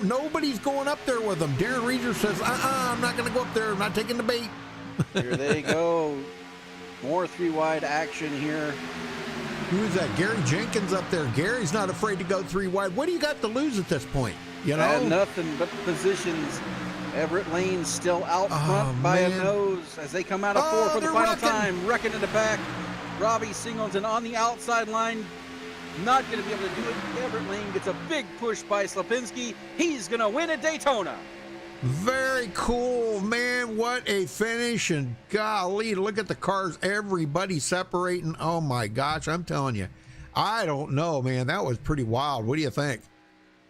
Nobody's going up there with him. Darren Reeser says, I'm not going to go up there. I'm not taking the bait. Here they go. More 3 wide action here. Who is that? Gary Jenkins up there. Gary's not afraid to go 3 wide. What do you got to lose at this point? Nothing but positions. Everett Lane still out front by a nose as they come out of 4 for the final time. Wrecking in the back. Robbie Singleton on the outside line. Not going to be able to do it. Everett Lane gets a big push by Slipinski. He's going to win at Daytona. Very cool, man. What a finish. And golly, look at the cars. Everybody separating. Oh, my gosh. I'm telling you. I don't know, man. That was pretty wild. What do you think?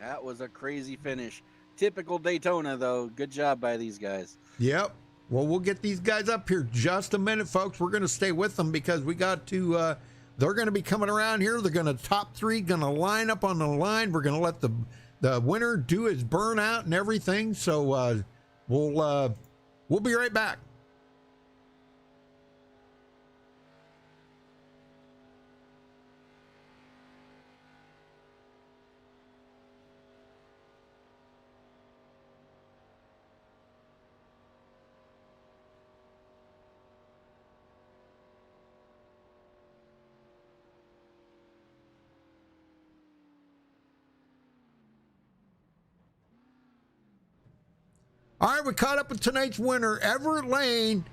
That was a crazy finish. Typical Daytona, though. Good job by these guys. Yep. Well, we'll get these guys up here just a minute, folks. We're going to stay with them because we got to... they're going to be coming around here. They're going to top 3, going to line up on the line. We're going to let the winner do his burnout and everything. So we'll be right back. All right, we caught up with tonight's winner, Everett Lane.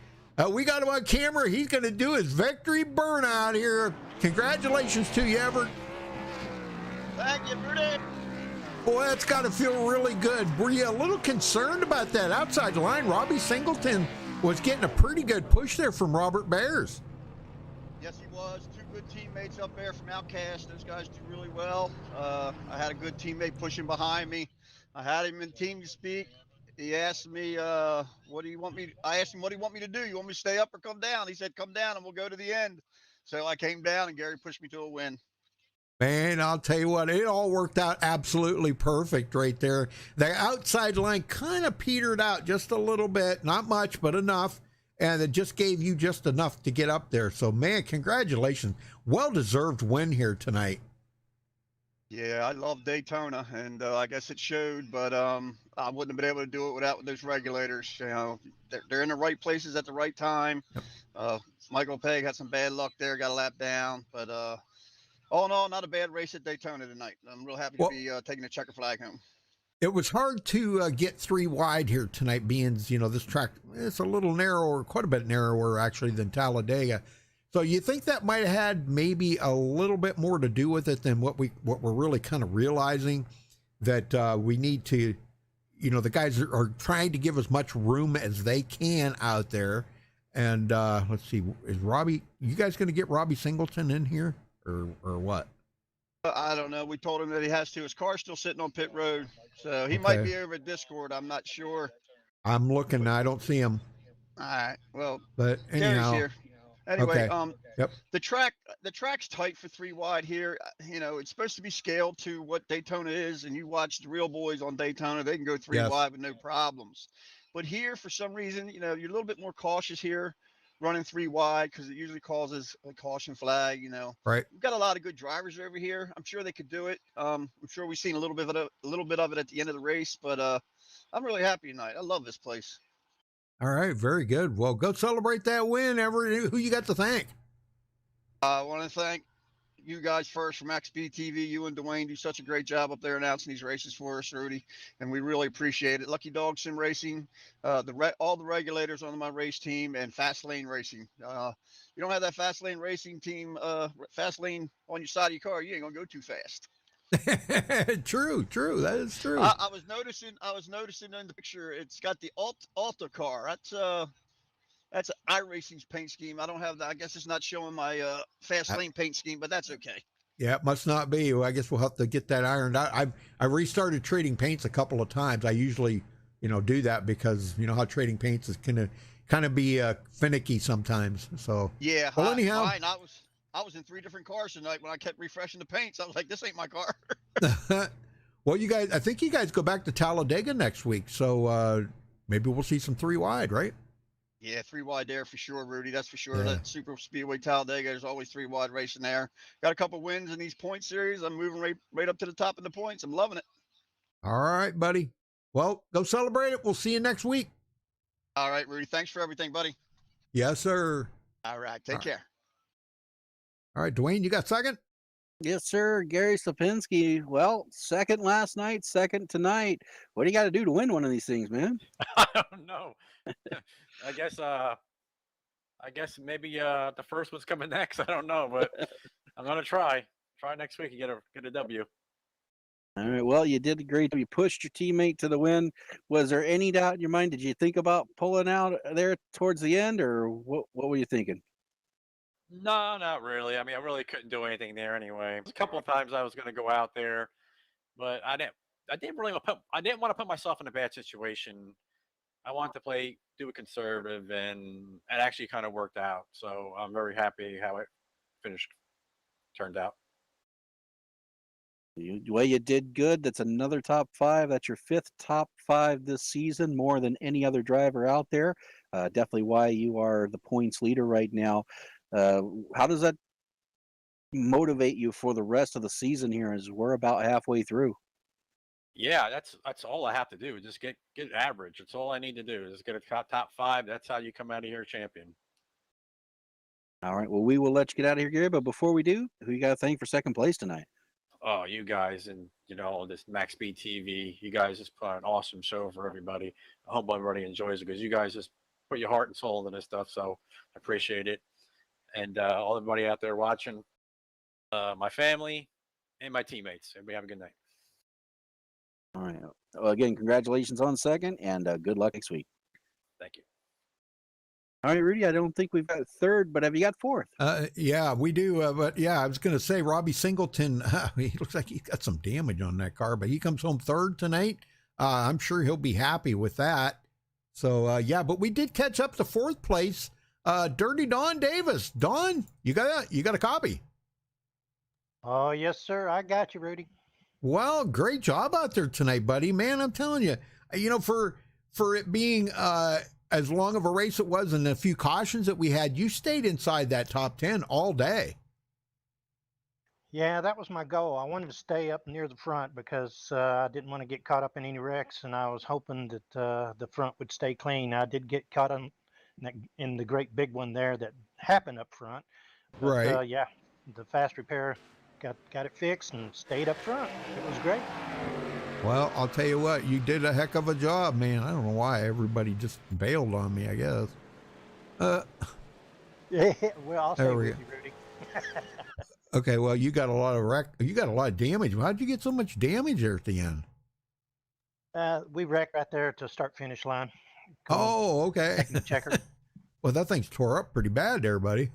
We got him on camera. He's going to do his victory burnout here. Congratulations to you, Everett. Thank you, Rudy. Boy, that's got to feel really good. Were you a little concerned about that outside line? Robbie Singleton was getting a pretty good push there from Robert Bears. Yes, he was. 2 good teammates up there from Outcast. Those guys do really well. I had a good teammate pushing behind me. I had him in team speak. He asked me, what do you want me? I asked him, what do you want me to do? You want me to stay up or come down? He said, come down and we'll go to the end. So I came down and Gary pushed me to a win. Man, I'll tell you what, it all worked out absolutely perfect right there. The outside line kind of petered out just a little bit, not much, but enough. And it just gave you just enough to get up there. So, man, congratulations. Well-deserved win here tonight. Yeah, I love Daytona, and I guess it showed, but I wouldn't have been able to do it without those regulators. You know, they're in the right places at the right time. Michael Pegg had some bad luck there, got a lap down, but all in all, not a bad race at Daytona tonight. I'm real happy to be taking the checker flag home. It was hard to get 3 wide here tonight, being, this track, it's a little narrower, quite a bit narrower actually than Talladega. So you think that might have had maybe a little bit more to do with it than what we're really kind of realizing, that we need to, the guys are trying to give as much room as they can out there. And let's see, is you guys going to get Robbie Singleton in here or what? I don't know. We told him that he has to. His car's still sitting on pit road, so he might Okay. be over at Discord. I'm not sure. I'm looking. I don't see him. All right. Well, But Gary's anyhow, here. Anyway, okay. Yep. the track's tight for 3 wide here. You know, it's supposed to be scaled to what Daytona is, and you watch the real boys on Daytona, they can go 3 Yes. wide with no problems. But here, for some reason, you know, you're a little bit more cautious here running 3 wide because it usually causes a caution flag, you know. Right. We've got a lot of good drivers over here. I'm sure they could do it. I'm sure we've seen a little bit of it at the end of the race, but I'm really happy tonight. I love this place. All right. Very good. Well, go celebrate that win. Who you got to thank? I want to thank you guys first from MaxspeedTV. You and Dwayne do such a great job up there announcing these races for us, Rudy, and we really appreciate it. Lucky Dog Sim Racing, all the regulators on my race team, and Fast Lane Racing. You don't have that Fast Lane Racing team, Fast Lane on your side of your car, you ain't gonna go too fast. True. That is true. I was noticing in the picture, it's got the Alta car. That's an iRacing's paint scheme. I don't have that. I guess it's not showing my Fast Lane paint scheme, but that's okay. Yeah, it must not be. Well, I guess we'll have to get that ironed out. I restarted trading paints a couple of times. I usually, do that because you know how trading paints is kind of be finicky sometimes. So yeah. Well, anyhow, fine. I was in 3 different cars tonight when I kept refreshing the paints. I was like, this ain't my car. well, I think you guys go back to Talladega next week, so maybe we'll see some 3 wide, right? Yeah, 3 wide there for sure, Rudy. That's for sure. Yeah. That Super Speedway Talladega, there's always 3 wide racing there. Got a couple wins in these point series. I'm moving right up to the top of the points. I'm loving it. All right, buddy. Well, go celebrate it. We'll see you next week. All right, Rudy. Thanks for everything, buddy. Yes, sir. All right. Take care. All right, Dwayne, you got second? Yes, sir. Gary Slapinski. Well, second last night, second tonight. What do you got to do to win one of these things, man? I don't know. I guess maybe the first one's coming next. I don't know, but I'm gonna try next week and get a W. All right. Well, you did great. You pushed your teammate to the win. Was there any doubt in your mind? Did you think about pulling out there towards the end, or what were you thinking? No, not really. I mean, I really couldn't do anything there anyway. A couple of times I was gonna go out there, but I didn't want to put myself in a bad situation. I wanted to do it conservative, and it actually kind of worked out. So I'm very happy how it turned out. Well, you did good. That's another top 5. That's your 5th top 5 this season, more than any other driver out there. Definitely why you are the points leader right now. How does that motivate you for the rest of the season here as we're about halfway through? Yeah, that's all I have to do. Just get average. That's all I need to do. Just get a top 5. That's how you come out of here champion. All right. Well, we will let you get out of here, Gary. But before we do, who you got to thank for second place tonight? Oh, you guys, and this MaxspeedTV. You guys just put an awesome show for everybody. I hope everybody enjoys it because you guys just put your heart and soul into this stuff. So I appreciate it. And all everybody out there watching, my family and my teammates. Everybody have a good night. All right. Well, again, congratulations on second, and good luck next week. Thank you. All right, Rudy, I don't think we've got third, but have you got fourth? Yeah, we do. But yeah, I was going to say Robbie Singleton, he looks like he's got some damage on that car, but he comes home third tonight. I'm sure he'll be happy with that. So, yeah, but we did catch up to fourth place. Dirty Don Davis. Don, you got a copy. Oh, yes, sir. I got you, Rudy. Well, great job out there tonight, buddy. Man, I'm telling you, for it being as long of a race it was and a few cautions that we had, you stayed inside that top 10 all day. Yeah, that was my goal. I wanted to stay up near the front because I didn't want to get caught up in any wrecks, and I was hoping that the front would stay clean. I did get caught in the great big one there that happened up front. But, right. Yeah, the fast repair got it fixed and stayed up front. It was great. Well, I'll tell you what, you did a heck of a job, man. I don't know why everybody just bailed on me, I guess. Yeah, well, I'll stay with you, Rudy. Okay, well, you got a lot of damage. How'd you get so much damage there at the end? We wrecked right there to start finish line. Oh, okay. Checker. Well, that thing's tore up pretty bad there, buddy.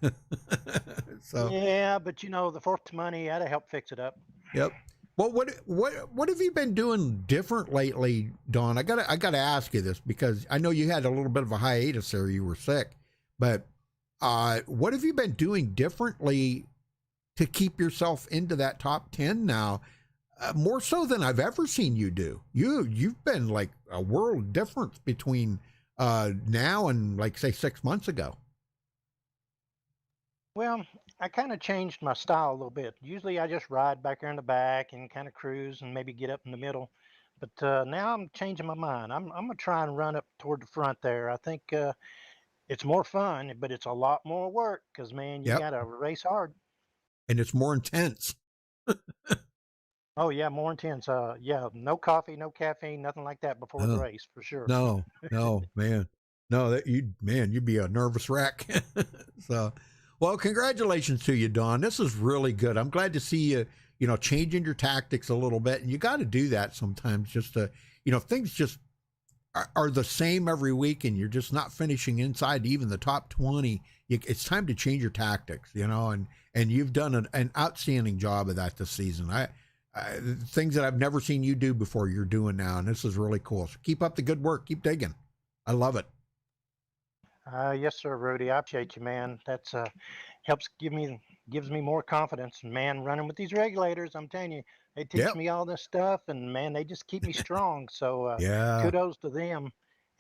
So yeah, but the fourth to money, that'd help fix it up. Yep. Well, what have you been doing different lately, Don? I gotta ask you this because I know you had a little bit of a hiatus there. You were sick, but what have you been doing differently to keep yourself into that top 10 now? More so than I've ever seen you do. You've been like a world difference between now and like say 6 months ago. Well, I kind of changed my style a little bit. Usually I just ride back there in the back and kind of cruise and maybe get up in the middle. But now I'm changing my mind. I'm going to try and run up toward the front there. I think it's more fun, but it's a lot more work because, man, you Yep. got to race hard. And it's more intense. Oh, yeah, more intense. Yeah, no coffee, no caffeine, nothing like that before the race, for sure. No, man. No, you'd be a nervous wreck. So, well, congratulations to you, Don. This is really good. I'm glad to see you, changing your tactics a little bit. And you got to do that sometimes just to, things just are the same every week and you're just not finishing inside even the top 20. It's time to change your tactics, and you've done an outstanding job of that this season. Things that I've never seen you do before, you're doing now, and this is really cool. So keep up the good work. Keep digging. I love it. Yes, sir, Rudy. I appreciate you, man. That's gives me more confidence. Man, running with these regulators, I'm telling you, they teach me all this stuff, and man, they just keep me strong. So kudos to them.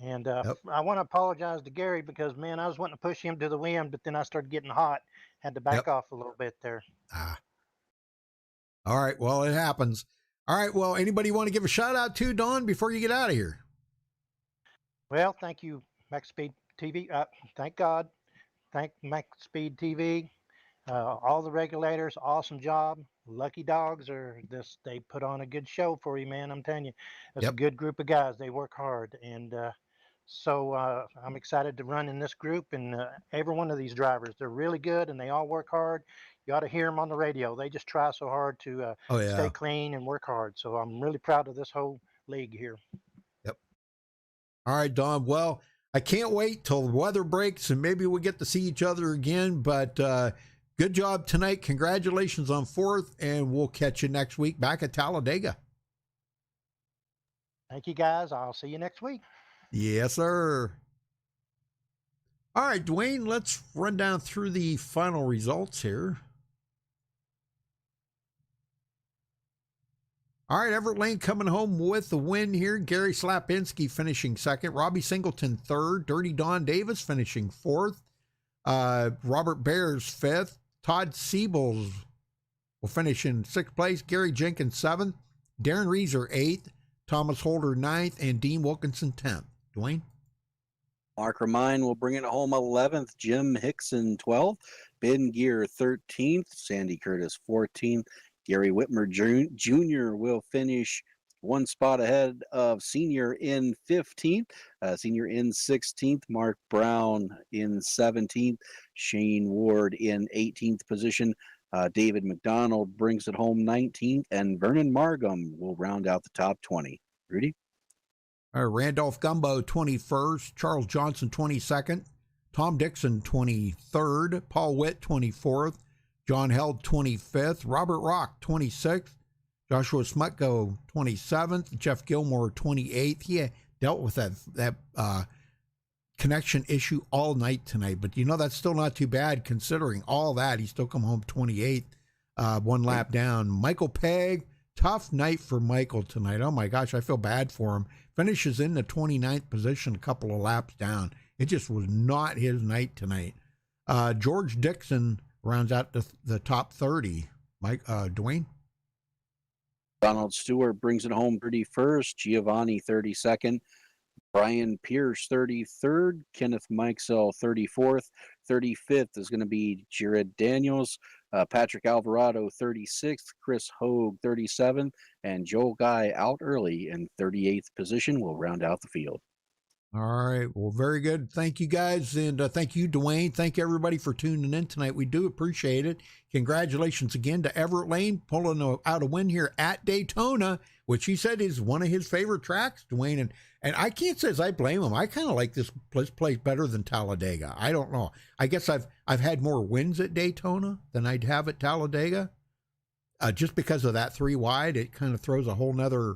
And I want to apologize to Gary because, man, I was wanting to push him to the wind, but then I started getting hot. Had to back off a little bit there. All right. Well, it happens. All right. Well, anybody want to give a shout out to, Don, before you get out of here? Well, thank you, MaxspeedTV. Thank God. Thank MaxspeedTV. All the regulators, awesome job. Lucky Dogs they put on a good show for you, man. I'm telling you, it's a good group of guys. They work hard. And so I'm excited to run in this group, and every one of these drivers, they're really good and they all work hard. You ought to hear them on the radio. They just try so hard to stay clean and work hard. So I'm really proud of this whole league here. Yep. All right, Don. Well, I can't wait till the weather breaks and maybe we'll get to see each other again. But good job tonight. Congratulations on 4th, and we'll catch you next week back at Talladega. Thank you, guys. I'll see you next week. Yes, sir. All right, Dwayne, let's run down through the final results here. All right, Everett Lane coming home with the win here. Gary Slapinski finishing 2nd. Robbie Singleton 3rd. Dirty Don Davis finishing 4th. Robert Bears 5th. Todd Siebels will finish in 6th place. Gary Jenkins 7th. Darren Reeser 8th. Thomas Holder 9th. And Dean Wilkinson 10th. Dwayne? Mark Ramine will bring it home 11th. Jim Hickson 12th. Ben Gear 13th. Sandy Curtis 14th. Gary Whitmer Jr. will finish one spot ahead of Senior in 15th. Senior in 16th. Mark Brown in 17th. Shane Ward in 18th position. David McDonald brings it home 19th. And Vernon Margum will round out the top 20. Rudy? Randolph Gumbo 21st. Charles Johnson 22nd. Tom Dixon 23rd. Paul Witt 24th. John Held 25th, Robert Rock 26th, Joshua Smutko 27th, Jeff Gilmore 28th. He dealt with that connection issue all night tonight, but that's still not too bad considering all that. He still come home 28th, one lap down. Michael Pegg, tough night for Michael tonight. Oh my gosh, I feel bad for him. Finishes in the 29th position, a couple of laps down. It just was not his night tonight. George Dixon rounds out the top 30. Dwayne? Donald Stewart brings it home 31st. Giovanni 32nd. Brian Pierce 33rd. Kenneth Mikesell 34th. 35th is going to be Jared Daniels. Patrick Alvarado 36th. Chris Hogue 37th. And Joel Guy out early in 38th position will round out the field. All right. Well, very good. Thank you, guys. And thank you, Dwayne. Thank you, everybody, for tuning in tonight. We do appreciate it. Congratulations again to Everett Lane pulling out a win here at Daytona, which he said is one of his favorite tracks, Dwayne. And I can't say as I blame him. I kind of like this place better than Talladega. I don't know. I guess I've had more wins at Daytona than I'd have at Talladega. just because of that 3 wide, it kind of throws a whole nother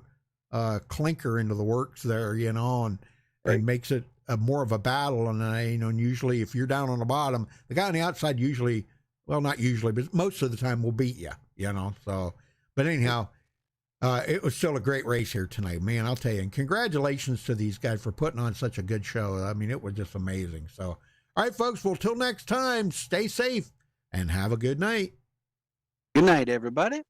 clinker into the works there, you know, and makes it more of a battle. And and usually if you're down on the bottom, the guy on the outside usually, well, not usually, but most of the time will beat you, you know. So, but anyhow, it was still a great race here tonight, man. I'll tell you, and congratulations to these guys for putting on such a good show. I mean, it was just amazing. So, all right, folks. Well, till next time, stay safe and have a good night. Good night, everybody.